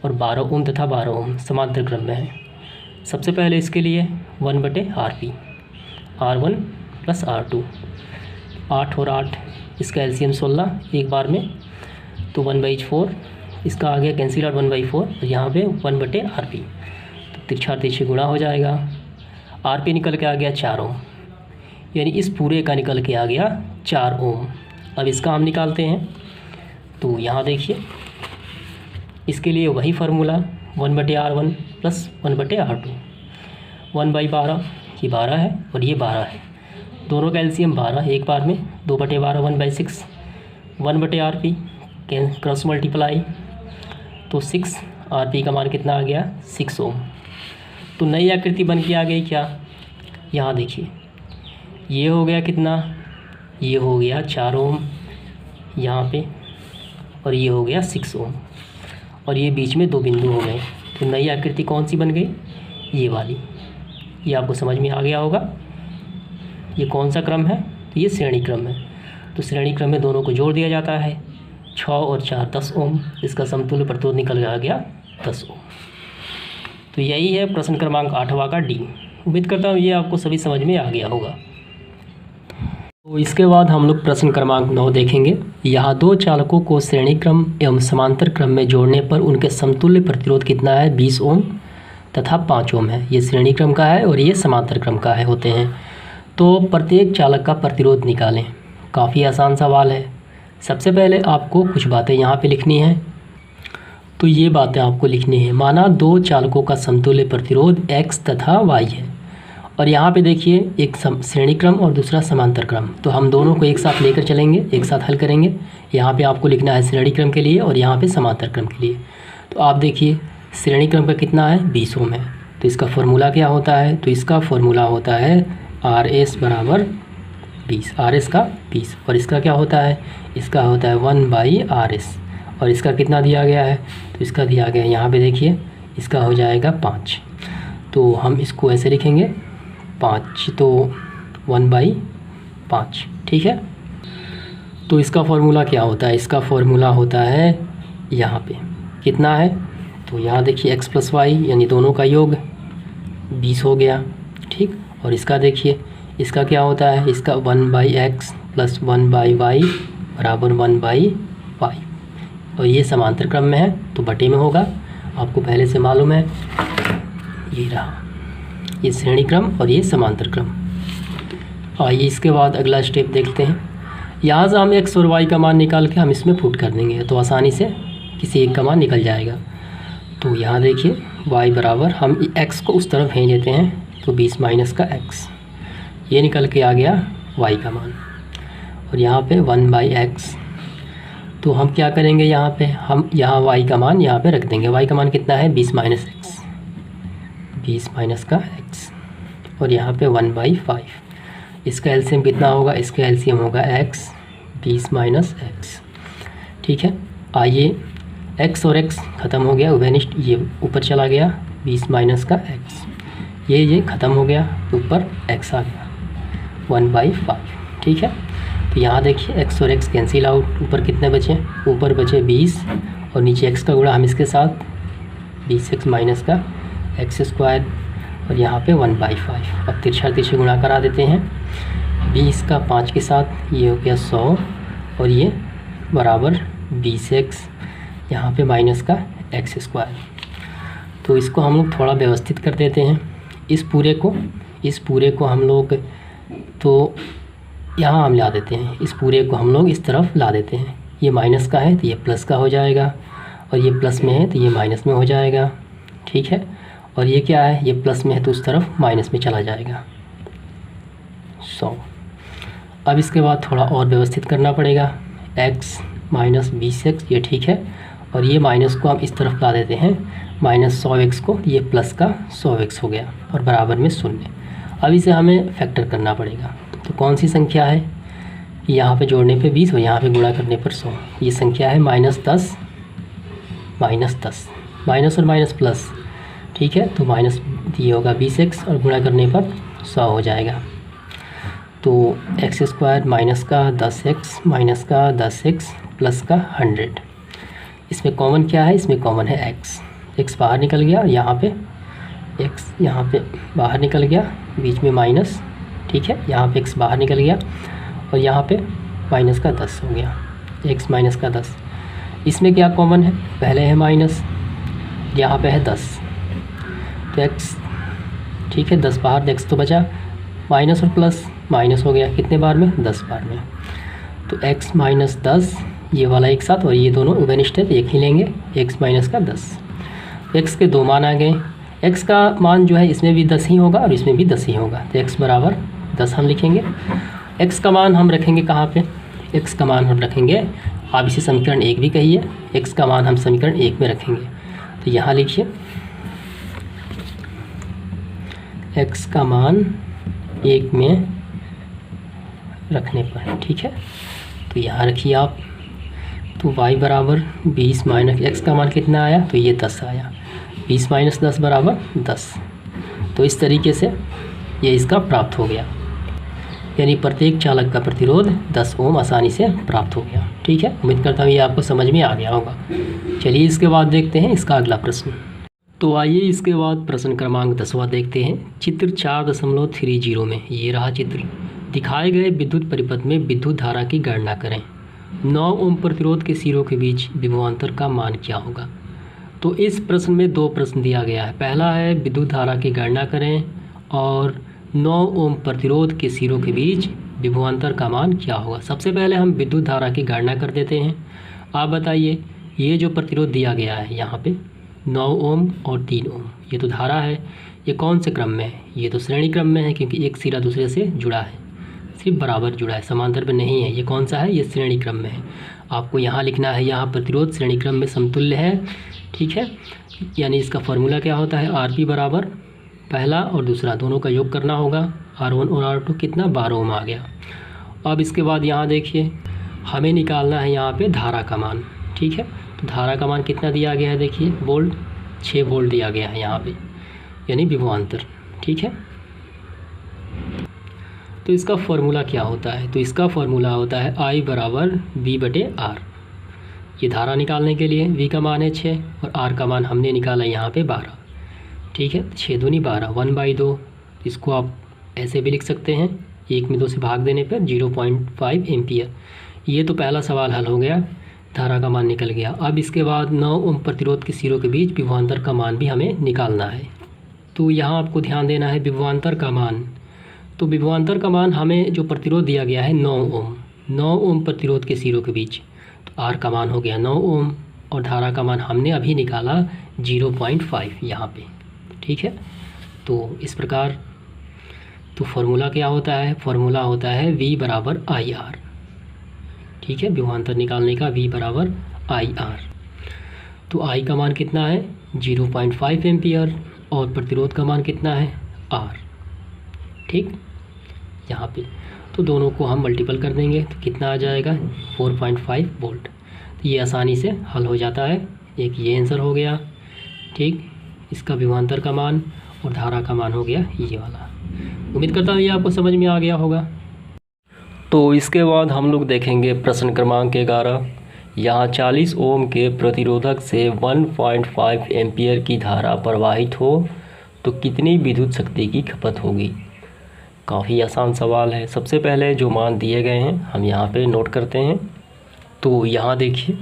और 12 ओम तथा 12 ओम समांतर क्रम में है। सबसे पहले इसके लिए 1/RP, R1 + R2, 8 और 8 इसका एलसीएम 16 एक बार में, तो 1/4 इसका आ गया कैंसिल आउट 1/4, और यहाँ पे 1/RP। तो तिरछा तिरछी गुणा हो जाएगा, RP निकल के आ गया 4 ओम, यानी इस पूरे का निकल के आ गया 4 ओम। अब इसका हम निकालते हैं। तो यहाँ देखिए इसके लिए वही फार्मूला 1/R1 + 1/R2, 1/12, ये 12 है और ये 12 है, दोनों का एलसीएम 12 एक बार में, 2/12 1/6, 1/RP क्रॉस मल्टीप्लाई, तो 6, RP का मान कितना आ गया 6 ओम। तो नई आकृति बन के आ गई क्या, यहाँ देखिए ये हो गया कितना, ये हो गया 4 ओम यहाँ पे, और ये हो गया 6 ओम, और ये बीच में 2 बिंदु हो गए। तो नई आकृति कौन सी बन गई, ये वाली। ये आपको समझ में आ गया होगा। ये कौन सा क्रम है, तो ये श्रेणी क्रम है। तो श्रेणी क्रम में दोनों को जोड़ दिया जाता है, 6 और 4 10 ओम, इसका समतुल्य प्रतिरोध निकल आ गया 10 ओम। तो यही है प्रश्न क्रमांक 8वां का डी। उम्मीद करता हूँ ये आपको सभी समझ में आ गया होगा। तो इसके बाद हम लोग प्रश्न क्रमांक 9 देखेंगे। यहाँ दो चालकों को श्रेणी क्रम एवं समांतर क्रम में जोड़ने पर उनके समतुल्य प्रतिरोध कितना है, 20 ओम तथा 5 ओम है। ये श्रेणी क्रम का है और ये समांतर क्रम का है होते हैं। तो प्रत्येक चालक का प्रतिरोध निकालें। काफ़ी आसान सवाल है। सबसे पहले आपको कुछ बातें यहाँ पे लिखनी है। तो ये बातें आपको लिखनी है। माना दो चालकों का समतुल्य प्रतिरोध x तथा y है और यहाँ पे देखिए एक श्रेणी क्रम और दूसरा समांतर क्रम। तो हम दोनों को एक साथ लेकर चलेंगे, एक साथ हल करेंगे। यहाँ पे आपको लिखना है श्रेणी क्रम के लिए और यहाँ पे समांतर क्रम के लिए। तो आप देखिए श्रेणी क्रम का कितना है, 20 ओम है। तो इसका फॉर्मूला क्या होता है, तो इसका फॉर्मूला होता है RS बराबर 20, RS का 20। और इसका क्या होता है, इसका होता है 1/RS। और इसका कितना दिया गया है, तो इसका दिया गया है यहाँ पे देखिए, इसका हो जाएगा 5। तो हम इसको ऐसे लिखेंगे 5, तो 1/5, ठीक है। तो इसका फॉर्मूला क्या होता है, इसका फॉर्मूला होता है यहाँ पे कितना है, तो यहाँ देखिए x + y यानी दोनों का योग 20 हो गया, ठीक। और इसका देखिए इसका क्या होता है, इसका 1/x + 1/y बराबर 1/y। और ये समांतर क्रम में है तो बटे में होगा, आपको पहले से मालूम है। ये रहा, ये श्रेणी क्रम और ये समांतर क्रम। आइए इसके बाद अगला स्टेप देखते हैं। यहाँ से हम x और y का मान निकाल के हम इसमें पुट कर देंगे तो आसानी से किसी एक का मान निकल जाएगा। तो यहाँ देखिए y बराबर, हम x को उस तरफ भेज देते हैं तो 20 - का x, ये निकल के आ गया y का मान। और यहाँ पे 1/x, तो हम क्या करेंगे यहाँ पे, हम यहाँ y का मान यहाँ पे रख देंगे। y का मान कितना है, 20 - x, 20 - का x। और यहाँ पे 1/5। इसका एलसीएम कितना होगा, इसका एलसीएम होगा x 20 - x, ठीक है। आइए x और x ख़त्म हो गया, वेनिस्ट ये ऊपर चला गया, 20 - का x, ये ख़त्म हो गया, ऊपर x आ गया 1/5, ठीक है। तो यहाँ देखिए x और x कैंसिल आउट, ऊपर कितने बचे, ऊपर बचे 20 और नीचे x का गुणा हम इसके साथ 20x - का x² और यहाँ पे 1/5। अब तिरछे गुणा करा देते हैं, 20 का 5 के साथ, ये हो गया 100 और ये बराबर 20x यहाँ पे माइनस का x²। तो इसको हम लोग थोड़ा व्यवस्थित कर देते हैं। इस पूरे को हम लोग तो यहाँ हम ला देते हैं, इस पूरे को हम लोग इस तरफ ला देते हैं। ये माइनस का है तो ये प्लस का हो जाएगा और ये प्लस में है तो ये माइनस में हो जाएगा, ठीक है। और ये क्या है, ये प्लस में है तो उस तरफ माइनस में चला जाएगा 100। अब इसके बाद थोड़ा और व्यवस्थित करना पड़ेगा, x - 20x, ये ठीक है। और ये माइनस को हम इस तरफ ला देते हैं, -100x को, ये प्लस का 100x हो गया और बराबर में 0। अब इसे हमें फैक्टर करना पड़ेगा। तो कौन सी संख्या है, यहाँ पे जोड़ने पे 20 और यहाँ पे गुणा करने पर 100। ये संख्या है -10 माइनस और माइनस प्लस, ठीक है। तो माइनस ये होगा 20x और गुणा करने पर 100 हो जाएगा। तो x² माइनस का 10x माइनस का 10x प्लस का 100। इसमें कॉमन क्या है, इसमें कॉमन है x बाहर निकल गया, यहाँ पे x यहाँ पे बाहर निकल गया, बीच में माइनस, ठीक है। यहाँ पे x बाहर निकल गया और यहाँ पे माइनस का 10 हो गया, x माइनस का 10। इसमें क्या कॉमन है, पहले है माइनस, यहाँ पे है 10, तो x, ठीक है, 10 बाहर, x तो बचा, माइनस और प्लस, माइनस हो गया कितने बार में, 10 बार में। तो x माइनस 10 ये वाला एक साथ और ये दोनों इवेनिस्ट है तो एक ही लेंगे, x माइनस का 10। x के दो मान आ गए, x का मान जो है इसमें भी 10 ही होगा और इसमें भी 10 ही होगा, तो x बराबर 10 हम लिखेंगे। x का मान हम रखेंगे कहाँ पे, x का मान हम रखेंगे, आप इसे समीकरण 1 भी कहिए, x का मान हम समीकरण 1 में रखेंगे। तो यहाँ लिखिए x का मान 1 में रखने पर, ठीक है। तो यहाँ रखिए आप, तो y बराबर 20 माइनस x का मान कितना आया, तो ये 10 आया, 20 माइनस 10 बराबर 10। तो इस तरीके से ये इसका प्राप्त हो गया। यानी प्रत्येक चालक का प्रतिरोध 10 ओम आसानी से प्राप्त हो गया। ठीक है, उम्मीद करता हूँ ये आपको समझ में आ गया होगा। चलिए इसके बाद देखते हैं इसका अगला प्रश्न। तो आइए इसके बाद प्रश्न क्रमांक 10वां देखते हैं। चित्र 4.30 में, ये रहा चित्र, दिखाए गए विद्युत परिपथ में विद्युत धारा की गणना करें। 9 ओम प्रतिरोध के सिरों के बीच विभवांतर का मान क्या होगा। तो इस प्रश्न में 2 प्रश्न दिया गया है। पहला है विद्युत धारा की गणना करें और 9 ओम प्रतिरोध के सिरों के बीच विभवांतर का मान क्या होगा। सबसे पहले हम विद्युत धारा की गणना कर देते हैं। आप बताइए, ये जो प्रतिरोध दिया गया है यहाँ पे 9 ओम और 3 ओम, ये तो धारा है, ये कौन से क्रम में है, ये तो श्रेणी क्रम में है क्योंकि एक सिरा दूसरे से जुड़ा है, सिर्फ बराबर जुड़ा है, समांतर में नहीं है। ये कौन सा है, ये श्रेणी क्रम में है। आपको यहाँ लिखना है, यहाँ प्रतिरोध श्रेणी क्रम में समतुल्य है। ठीक है, यानी इसका फॉर्मूला क्या होता है, RP बराबर पहला और दूसरा दोनों का योग करना होगा। R1 और R2 कितना, 12 ओम आ गया। अब इसके बाद यहाँ देखिए, हमें निकालना है यहाँ पे धारा का मान। ठीक है, तो धारा का मान कितना दिया गया है, देखिए वोल्ट, 6 वोल्ट दिया गया है यहाँ पे, यानी विभवांतर। ठीक है, तो इसका फॉर्मूला क्या होता है, तो इसका फॉर्मूला होता है I बराबर V/R। ये धारा निकालने के लिए V का मान है 6 और R का मान हमने निकाला यहाँ पे 12। ठीक है, 6 दूनी 12, 1/2। इसको आप ऐसे भी लिख सकते हैं, 1 में 2 से भाग देने पर 0.5 एम्पियर। ये तो पहला सवाल हल हो गया, धारा का मान निकल गया। अब इसके बाद 9 ओम प्रतिरोध के सिरों के बीच विभवांतर का मान भी हमें निकालना है। तो यहाँ आपको ध्यान देना है विभवांतर का मान। तो विभवांतर का मान हमें जो प्रतिरोध दिया गया है 9 ओम, 9 ओम प्रतिरोध के सिरों के बीच, तो R का मान हो गया 9 ओम और धारा का मान हमने अभी निकाला 0.5 यहाँ पे। ठीक है, तो इस प्रकार तो फॉर्मूला क्या होता है, फॉर्मूला होता है V बराबर IR। ठीक है, विभवांतर निकालने का V बराबर IR। तो I का मान कितना है 0.5 एम्पियर और प्रतिरोध का मान कितना है R। ठीक, यहाँ पे तो दोनों को हम मल्टीपल कर देंगे तो कितना आ जाएगा 4.5 वोल्ट। तो ये आसानी से हल हो जाता है। एक ये आंसर हो गया। ठीक, इसका विभवांतर का मान और धारा का मान हो गया ये वाला। उम्मीद करता हूँ ये आपको समझ में आ गया होगा। तो इसके बाद हम लोग देखेंगे प्रश्न क्रमांक 11। यहाँ 40 ओम के प्रतिरोधक से 1.5 एम्पियर की धारा प्रवाहित हो तो कितनी विद्युत शक्ति की खपत होगी। काफ़ी आसान सवाल है। सबसे पहले जो मान दिए गए हैं हम यहाँ पे नोट करते हैं। तो यहाँ देखिए,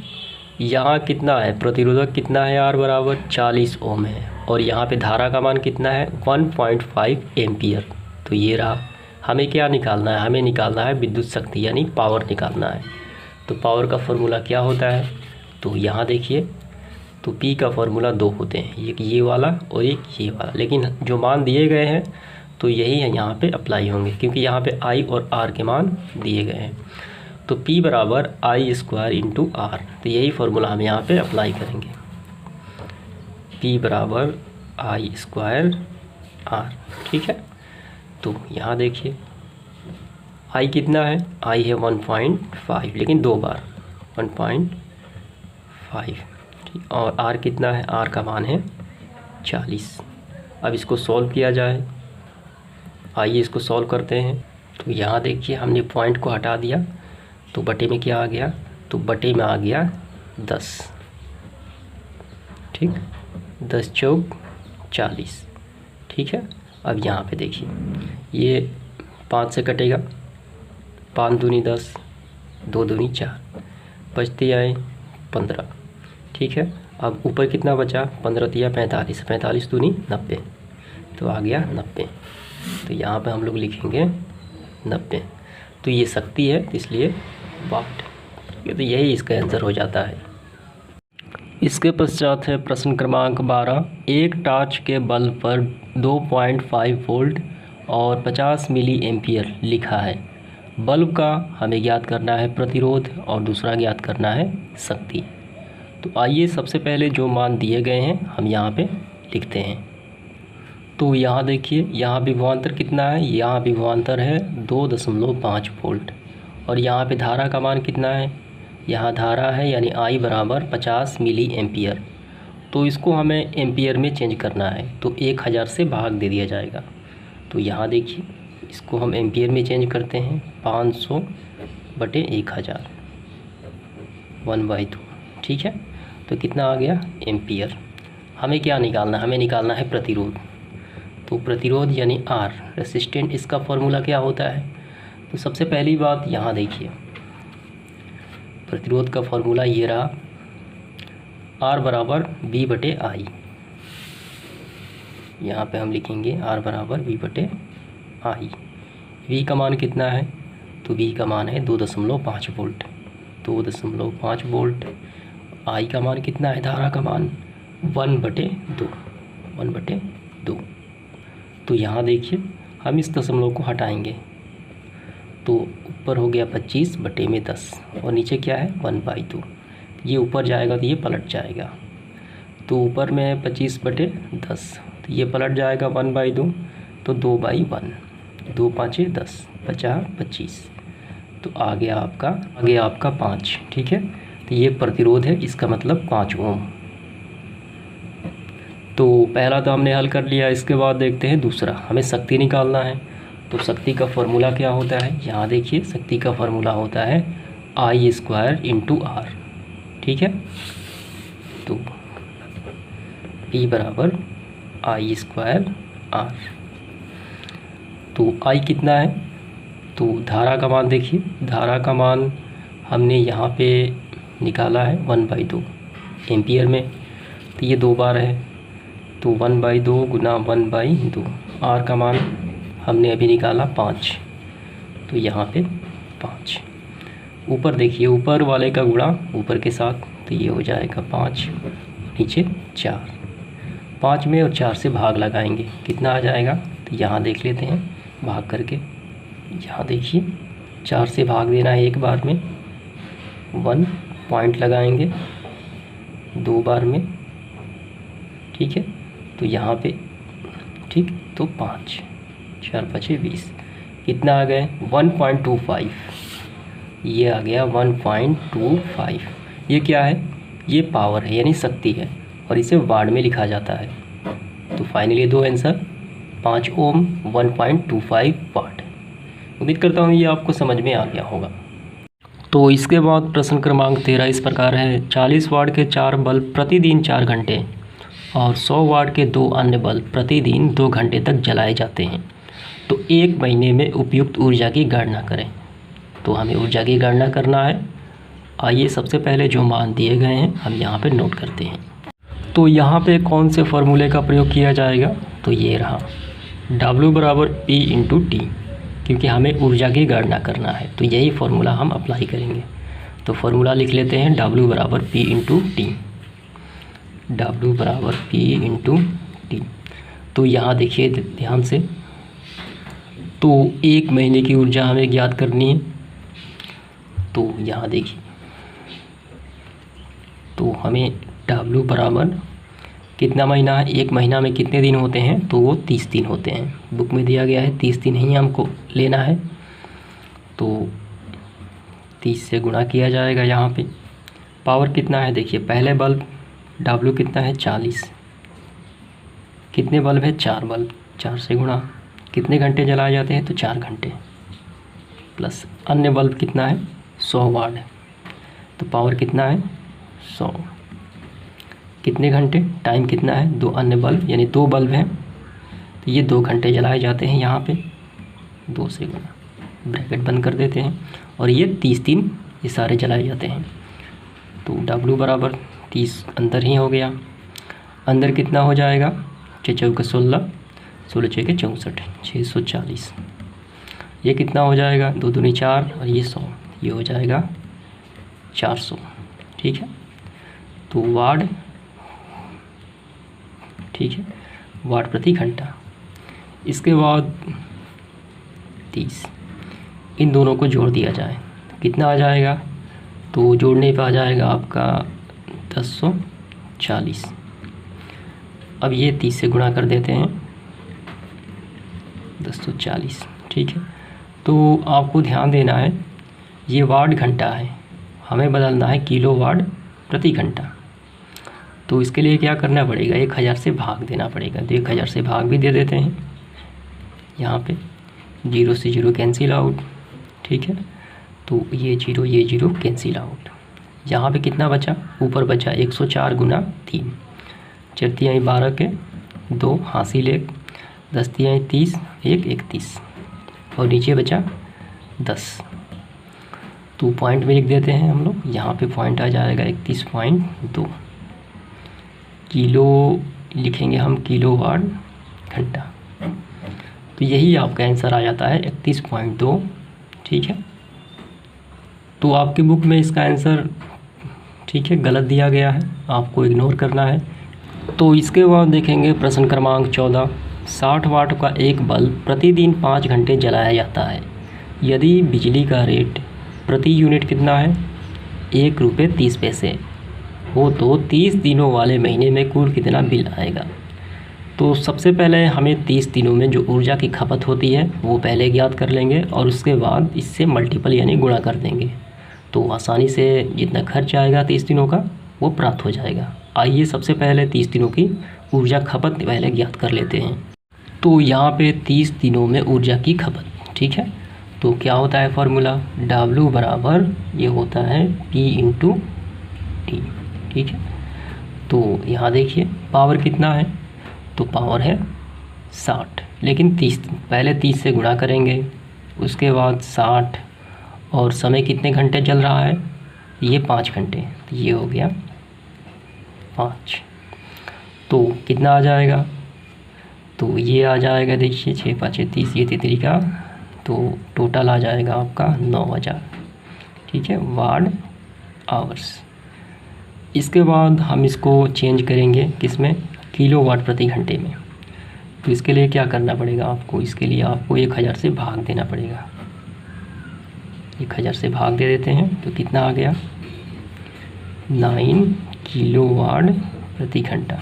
यहाँ कितना है, प्रतिरोधक कितना है, R बराबर 40 ओम है और यहाँ पे धारा का मान कितना है 1.5 एम्पियर। तो ये रहा, हमें क्या निकालना है, हमें निकालना है विद्युत शक्ति यानी पावर निकालना है। तो पावर का फॉर्मूला क्या होता है, तो यहाँ देखिए, तो P का फॉर्मूला 2 होते हैं, एक ये वाला और एक ये वाला, लेकिन जो मान दिए गए हैं तो यही है यहाँ पे अप्लाई होंगे क्योंकि यहाँ पे I और R के मान दिए गए हैं। तो P बराबर I स्क्वायर इंटू R, तो यही फार्मूला हम यहाँ पे अप्लाई करेंगे। P बराबर I स्क्वायर R। ठीक है, तो यहाँ देखिए I कितना है, I है 1.5, लेकिन 2 बार 1.5। ठीक, और R कितना है, R का मान है 40। अब इसको सॉल्व किया जाए, आइए इसको सॉल्व करते हैं। तो यहाँ देखिए हमने पॉइंट को हटा दिया तो बटे में क्या आ गया, तो बटे में आ गया 10। ठीक, 10 चौक 40। ठीक है, अब यहाँ पे देखिए ये 5 से कटेगा, 5 दूनी 10, 2 दूनी 4, बचते आए 15। ठीक है, अब ऊपर कितना बचा, 15 तिया 45, 45 दूनी 90, तो आ गया 90। तो यहाँ पे हम लोग लिखेंगे 90। तो ये शक्ति है इसलिए वाट, तो यही इसका आंसर हो जाता है। इसके पश्चात है प्रश्न क्रमांक 12। एक टार्च के बल्ब पर 2.5 वोल्ट और 50 मिली एम्पियर लिखा है। बल्ब का हमें ज्ञात करना है प्रतिरोध और दूसरा ज्ञात करना है शक्ति। तो आइए सबसे पहले जो मान दिए गए हैं हम यहाँ पे लिखते हैं। तो यहाँ देखिए, यहाँ विभवांतर कितना है, यहाँ विभवांतर है 2.5 वोल्ट और यहाँ पे धारा का मान कितना है, यहाँ धारा है यानी I बराबर 50 मिली एम्पियर। तो इसको हमें एम्पियर में चेंज करना है तो 1000 से भाग दे दिया जाएगा। तो यहाँ देखिए इसको हम एम्पियर में चेंज करते हैं, 500/1000 1/2, ठीक है। तो कितना आ गया एम्पियर। हमें क्या निकालना है, हमें निकालना है प्रतिरोध। तो प्रतिरोध यानी आर, रेसिस्टेंट, इसका फॉर्मूला क्या होता है। तो सबसे पहली बात यहाँ देखिए, प्रतिरोध का फॉर्मूला ये रहा, R बराबर V/I। यहाँ पे हम लिखेंगे R बराबर V/I। V का मान कितना है, तो V का मान है 2.5 वोल्ट, 2.5 वोल्ट। I का मान कितना है, धारा का मान 1/2। तो यहाँ देखिए हम इस दशमलव को हटाएंगे, तो ऊपर हो गया 25/10 और नीचे क्या है 1/2। ये ऊपर जाएगा तो ये पलट जाएगा, तो ऊपर में 25/10, तो ये पलट जाएगा 1/2, तो 2/1, 2 5 10, 50 25, तो आ गया आपका 5, ठीक है। तो ये प्रतिरोध है, इसका मतलब 5 ओम। तो पहला तो हमने हल कर लिया। इसके बाद देखते हैं दूसरा, हमें शक्ति निकालना है। तो शक्ति का फॉर्मूला क्या होता है, यहाँ देखिए शक्ति का फॉर्मूला होता है I² × R, ठीक है। तो P बराबर I² R। तो I कितना है, तो धारा का मान देखिए, धारा का मान हमने यहाँ पे निकाला है 1/2 एम्पियर में, तो ये 2 बार है, तो 1/2 गुना 1/2, R का मान हमने अभी निकाला 5, तो यहाँ पे 5। ऊपर देखिए, ऊपर वाले का गुणा ऊपर के साथ, तो ये हो जाएगा 5, नीचे 4। 5 में और 4 से भाग लगाएंगे, कितना आ जाएगा, तो यहाँ देख लेते हैं भाग करके। यहाँ देखिए 4 से भाग देना है एक बार में, 1 पॉइंट लगाएंगे 2 बार में, ठीक है। तो यहाँ पे ठीक, तो 5 4 5 20, कितना आ गए 1.25, ये आ गया 1.25। ये क्या है, ये पावर है यानी शक्ति है, और इसे वाट में लिखा जाता है। तो फाइनली 2 आंसर, 5 ओम 1.25 वाट। उम्मीद करता हूँ ये आपको समझ में आ गया होगा। तो इसके बाद प्रश्न क्रमांक 13 इस प्रकार है, 40 वाट के 4 बल्ब प्रतिदिन 4 घंटे और 100 वाट के 2 अन्य बल्ब प्रतिदिन 2 घंटे तक जलाए जाते हैं, तो 1 महीने में उपयुक्त ऊर्जा की गणना करें। तो हमें ऊर्जा की गणना करना है। आइए सबसे पहले जो मान दिए गए हैं हम यहाँ पे नोट करते हैं। तो यहाँ पे कौन से फॉर्मूले का प्रयोग किया जाएगा, तो ये रहा W बराबर P × T, क्योंकि हमें ऊर्जा की गणना करना है, तो यही फार्मूला हम अप्लाई करेंगे। तो फार्मूला लिख लेते हैं, W बराबर P × T, W बराबर P × T। तो यहाँ देखिए ध्यान से, तो 1 महीने की ऊर्जा हमें ज्ञात करनी है। तो यहाँ देखिए, तो हमें W बराबर कितना महीना है, 1 महीना में कितने दिन होते हैं, तो वो 30 दिन होते हैं। बुक में दिया गया है 30 दिन ही हमको लेना है, तो 30 से गुणा किया जाएगा। यहाँ पे पावर कितना है, देखिए पहले बल्ब W कितना है 40, कितने बल्ब है 4 बल्ब, 4 से गुणा, कितने घंटे जलाए जाते हैं, तो 4 घंटे, प्लस अन्य बल्ब कितना है 100 वाट, तो पावर कितना है 100, कितने घंटे, टाइम कितना है, 2 अन्य बल्ब यानी 2 बल्ब हैं, तो ये 2 घंटे जलाए जाते हैं। यहाँ पे 2 से गुणा, ब्रैकेट बंद कर देते हैं, और ये 30 दिन ये सारे जलाए जाते हैं। तो W बराबर 30 अंदर ही हो गया, अंदर कितना हो जाएगा, 6 चौके 16, 16 छः के 64, 640। ये कितना हो जाएगा, 2 दूनी 4 और ये 100, ये हो जाएगा 400, ठीक है। तो वाट, ठीक है, वाट प्रति घंटा। इसके बाद 30, इन दोनों को जोड़ दिया जाए, कितना आ जाएगा, तो जोड़ने पे आ जाएगा आपका 1040। अब ये 30 से गुणा कर देते हैं, 1040, ठीक है। तो आपको ध्यान देना है, ये वाट घंटा है, हमें बदलना है किलो वाट प्रति घंटा। तो इसके लिए क्या करना पड़ेगा, 1000 से भाग देना पड़ेगा। तो 1000 से भाग भी दे देते हैं यहाँ पे, जीरो से जीरो कैंसिल आउट, ठीक है। तो ये जीरो कैंसिल आउट। यहाँ पे कितना बचा, ऊपर बचा 104 गुना 3, 4 तिहाई 12 के 2 हासिल 1, 10 तिहाई 30, 1 31 और नीचे बचा 10। तो पॉइंट में लिख देते हैं हम लोग, यहाँ पे पॉइंट आ जाएगा 31.2 किलो, लिखेंगे हम किलोवाट घंटा। तो यही आपका आंसर आ जाता है 31.2, ठीक है। तो आपकी बुक में इसका आंसर, ठीक है, गलत दिया गया है, आपको इग्नोर करना है। तो इसके बाद देखेंगे प्रश्न क्रमांक 14, 60 वाट का एक बल्ब प्रतिदिन 5 घंटे जलाया जाता है, यदि बिजली का रेट प्रति यूनिट कितना है, 1 रुपये 30 पैसे हो तो 30 दिनों वाले महीने में कुल कितना बिल आएगा। तो सबसे पहले हमें 30 दिनों में जो ऊर्जा की खपत होती है वो पहले ज्ञात कर लेंगे और उसके बाद इससे मल्टीपल यानी गुणा कर देंगे, तो आसानी से जितना खर्च आएगा 30 दिनों का वो प्राप्त हो जाएगा। आइए सबसे पहले 30 दिनों की ऊर्जा खपत पहले ज्ञात कर लेते हैं। तो यहाँ पे 30 दिनों में ऊर्जा की खपत, ठीक है। तो क्या होता है फार्मूला, W बराबर ये होता है P इंटू टी, ठीक है। तो यहाँ देखिए पावर कितना है, तो पावर है 60, लेकिन 30 पहले 30 से गुणा करेंगे, उसके बाद 60 और समय कितने घंटे चल रहा है, ये 5 घंटे, तो ये हो गया 5। तो कितना आ जाएगा, तो ये आ जाएगा देखिए 6 5 30, ये 33 का, तो टोटल आ जाएगा आपका 9000, ठीक है, वाट आवर्स। इसके बाद हम इसको चेंज करेंगे किस में, किलो वाट प्रति घंटे में। तो इसके लिए क्या करना पड़ेगा आपको, इसके लिए आपको 1000 से भाग देना पड़ेगा। 1000 से भाग दे देते हैं तो कितना आ गया, 9 किलो वाट प्रति घंटा।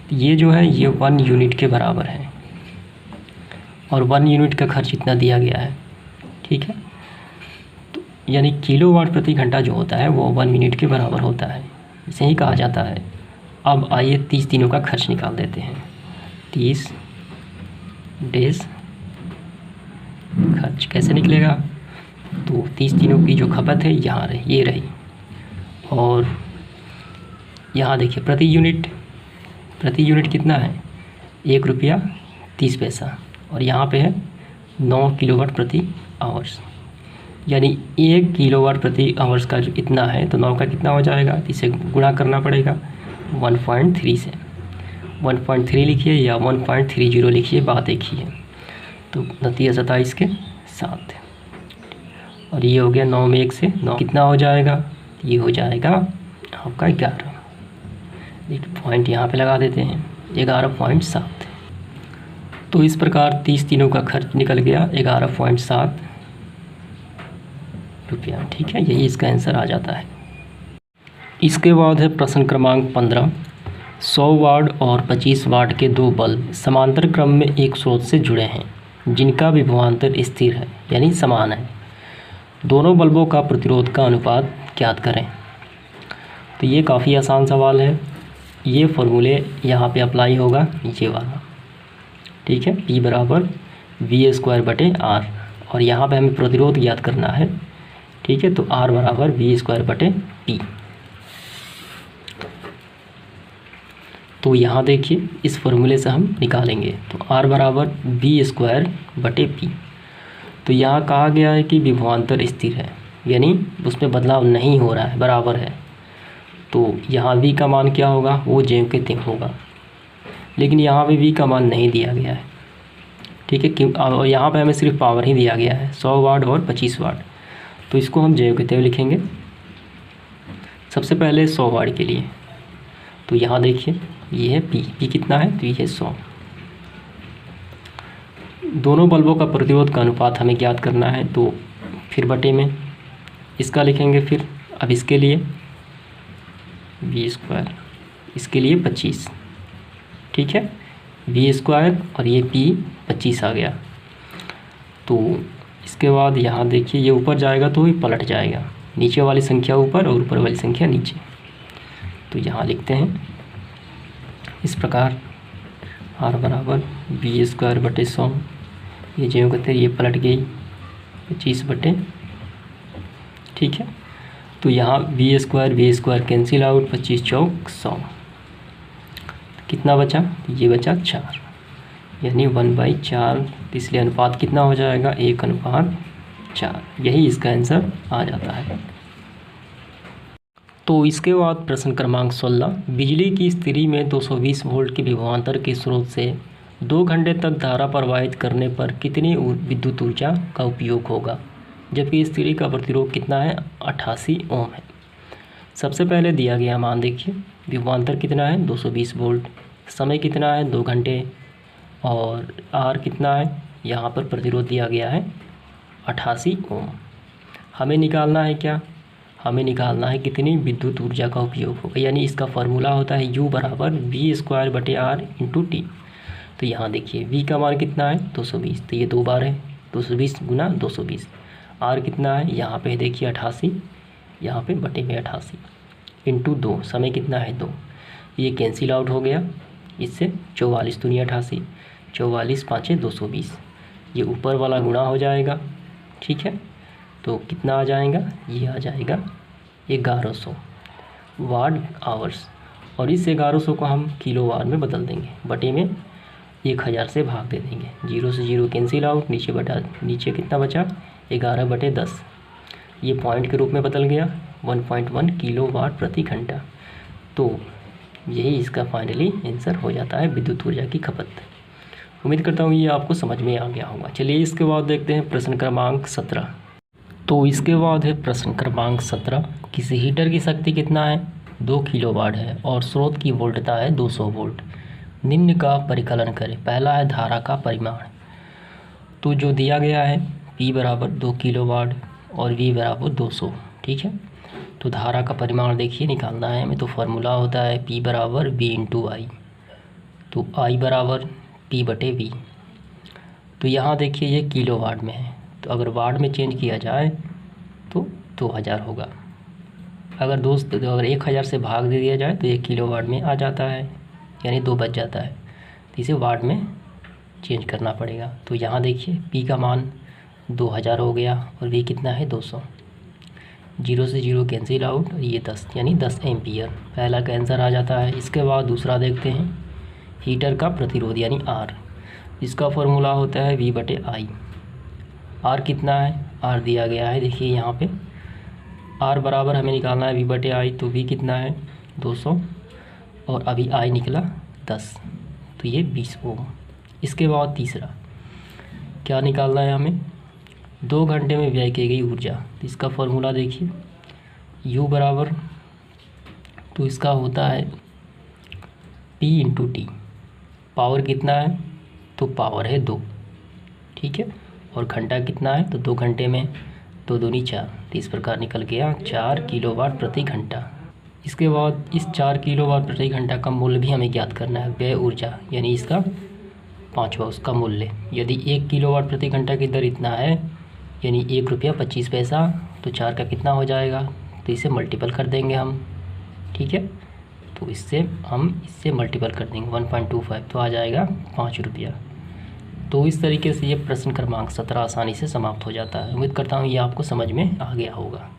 तो ये जो है ये 1 यूनिट के बराबर है और 1 यूनिट का खर्च इतना दिया गया है, ठीक है। तो यानी किलो वाट प्रति घंटा जो होता है वो 1 यूनिट के बराबर होता है, इसे ही कहा जाता है। अब आइए 30 दिनों का खर्च निकाल देते हैं। 30 डेज खर्च कैसे निकलेगा, तो 30 दिनों की जो खपत है यहाँ रही, ये रही, और यहाँ देखिए प्रति यूनिट कितना है, 1 रुपया 30 पैसा, और यहाँ पे है 9 किलोवाट प्रति आवर्स, यानी 1 किलोवाट प्रति आवर्स का जो इतना है, तो 9 का कितना हो जाएगा, इसे गुणा करना पड़ेगा 1.3 से। 1.3 लिखिए या 1.30 लिखिए, बात एक ही है। तो नतीजा 27 के 7, और ये हो गया 9 में 1 से 9 कितना हो जाएगा, ये हो जाएगा आपका 11। एक पॉइंट यहाँ पे लगा देते हैं, 11.7। तो इस प्रकार 30 दिनों का खर्च निकल गया 11.7 रुपया, ठीक है। यही इसका आंसर आ जाता है। इसके बाद है प्रश्न क्रमांक 15, 100 वाट और 25 वाट के 2 बल्ब समांतर क्रम में एक स्रोत से जुड़े हैं जिनका विभवांतर स्थिर है यानी समान है, दोनों बल्बों का प्रतिरोध का अनुपात ज्ञात करें। तो ये काफ़ी आसान सवाल है, ये फॉर्मूले यहाँ पे अप्लाई होगा, ये वाला, ठीक है। P बराबर V²/R, और यहाँ पे हमें प्रतिरोध ज्ञात करना है, ठीक है। तो R बराबर V²/T। तो यहाँ देखिए इस फॉर्मूले से हम निकालेंगे, तो R बराबर V²/P। तो यहाँ कहा गया है कि विभवांतर स्थिर है, यानी उसमें बदलाव नहीं हो रहा है, बराबर है। तो यहाँ V का मान क्या होगा, वो ज्यों के त्यों होगा, लेकिन यहाँ पे V का मान नहीं दिया गया है, ठीक है। क्यों, और यहाँ पे हमें सिर्फ पावर ही दिया गया है, 100 वाट और 25 वाट। तो इसको हम ज्यों के त्यों लिखेंगे। सबसे पहले 100 वाट के लिए, तो यहाँ देखिए ये है P कितना है, तो ये है 100। दोनों बल्बों का प्रतिरोध का अनुपात हमें ज्ञात करना है, तो फिर बटे में इसका लिखेंगे। फिर अब इसके लिए V², इसके लिए 25, ठीक है, V² और ये P 25 आ गया। तो इसके बाद यहाँ देखिए ये ऊपर जाएगा तो ये पलट जाएगा, नीचे वाली संख्या ऊपर और ऊपर वाली संख्या नीचे। तो यहाँ लिखते हैं इस प्रकार, R बराबर V²/100, ये ज्यों कहते ये पलट गई 25 बटे, ठीक है। तो यहाँ वी स्क्वायर कैंसिल आउट, 25 चौक 100, कितना बचा, ये बचा 4, यानी 1/4, इसलिए अनुपात कितना हो जाएगा, 1:4। यही इसका आंसर आ जाता है। तो इसके बाद प्रश्न क्रमांक 16, बिजली की स्थिति में 220 वोल्ट के विभवांतर के स्रोत से 2 घंटे तक धारा प्रवाहित करने पर कितनी विद्युत ऊर्जा का उपयोग होगा, जबकि स्थिति का प्रतिरोध कितना है, 88 ओम है। सबसे पहले दिया गया मान देखिए, विभवांतर कितना है, 220 वोल्ट, समय कितना है, 2 घंटे, और आर कितना है, यहाँ पर प्रतिरोध दिया गया है 88 ओम। हमें निकालना है क्या, हमें निकालना है कितनी विद्युत ऊर्जा का उपयोग होगा, यानी इसका फार्मूला होता है U बराबर V²/R × T। तो यहाँ देखिए V का मान कितना है, 220, तो ये 2 बार है, 220 गुना 220। R कितना है, यहाँ पे देखिए 88, यहाँ पे बटे में 88 × 2, समय कितना है 2, ये कैंसिल आउट हो गया इससे, 44 दूनी 88, 44 5 220, ये ऊपर वाला गुणा हो जाएगा, ठीक है। तो कितना आ जाएगा, ये आ जाएगा 1100 वाट आवर्स, और इस 1100 को हम किलो वाट में बदल देंगे, बटे में 1000 से भाग दे देंगे, 0 से 0 कैंसिल आउट, नीचे कितना बचा, 11/10, ये पॉइंट के रूप में बदल गया, 1.1 किलो वाट प्रति घंटा। तो यही इसका फाइनली आंसर हो जाता है विद्युत ऊर्जा की खपत। उम्मीद करता हूँ ये आपको समझ में आ गया होगा। चलिए इसके बाद देखते हैं प्रश्न क्रमांक 17। तो इसके बाद है प्रश्न क्रमांक 17, किसी हीटर की शक्ति कितना है, 2 किलोवाट है और स्रोत की वोल्टता है 200 वोल्ट। निम्न का परिकलन करें। पहला है धारा का परिमाण, तो जो दिया गया है P बराबर 2 किलोवाट और V बराबर 200, ठीक है। तो धारा का परिमाण देखिए निकालना है हमें, तो फार्मूला होता है P बराबर V × I, तो I बराबर P/V। तो यहाँ देखिए ये किलोवाट में है, तो अगर वाट में चेंज किया जाए तो 2000 होगा। अगर 1000 से भाग दे दिया जाए तो 1 किलोवाट में आ जाता है, यानी 2 बच जाता है, तो इसे वाट में चेंज करना पड़ेगा। तो यहाँ देखिए P का मान 2000 हो गया और V कितना है 200, 0 से 0 कैंसिल आउट, और ये 10 यानी 10 एम्पियर, पहला का आंसर आ जाता है। इसके बाद दूसरा देखते हैं, हीटर का प्रतिरोध यानी R, इसका फार्मूला होता है V/I। R कितना है, R दिया गया है देखिए यहाँ पे, R बराबर हमें निकालना है V/I, तो V कितना है 200 और अभी I निकला 10, तो ये 20 ओम। इसके बाद तीसरा क्या निकालना है हमें, 2 घंटे में व्यय की गई ऊर्जा, तो इसका फार्मूला देखिए U बराबर, तो इसका होता है P × T। पावर कितना है, तो पावर है 2, ठीक है, और घंटा कितना है, तो 2 घंटे में 2 दूनी 4, तो इस प्रकार निकल गया 4 किलोवाट प्रति घंटा। इसके बाद इस 4 किलोवाट प्रति घंटा का मूल्य भी हमें ज्ञात करना है, व्यय ऊर्जा यानी इसका 5वां उसका मूल्य। यदि 1 किलोवाट प्रति घंटा की दर इतना है, यानी 1 रुपया 25 पैसा, तो 4 का कितना हो जाएगा, तो इसे मल्टीपल कर देंगे हम, ठीक है। तो इससे मल्टीपल कर देंगे 1.25, तो आ जाएगा 5 रुपया। तो इस तरीके से ये प्रश्न क्रमांक 17 आसानी से समाप्त हो जाता है। उम्मीद करता हूँ ये आपको समझ में आ गया होगा।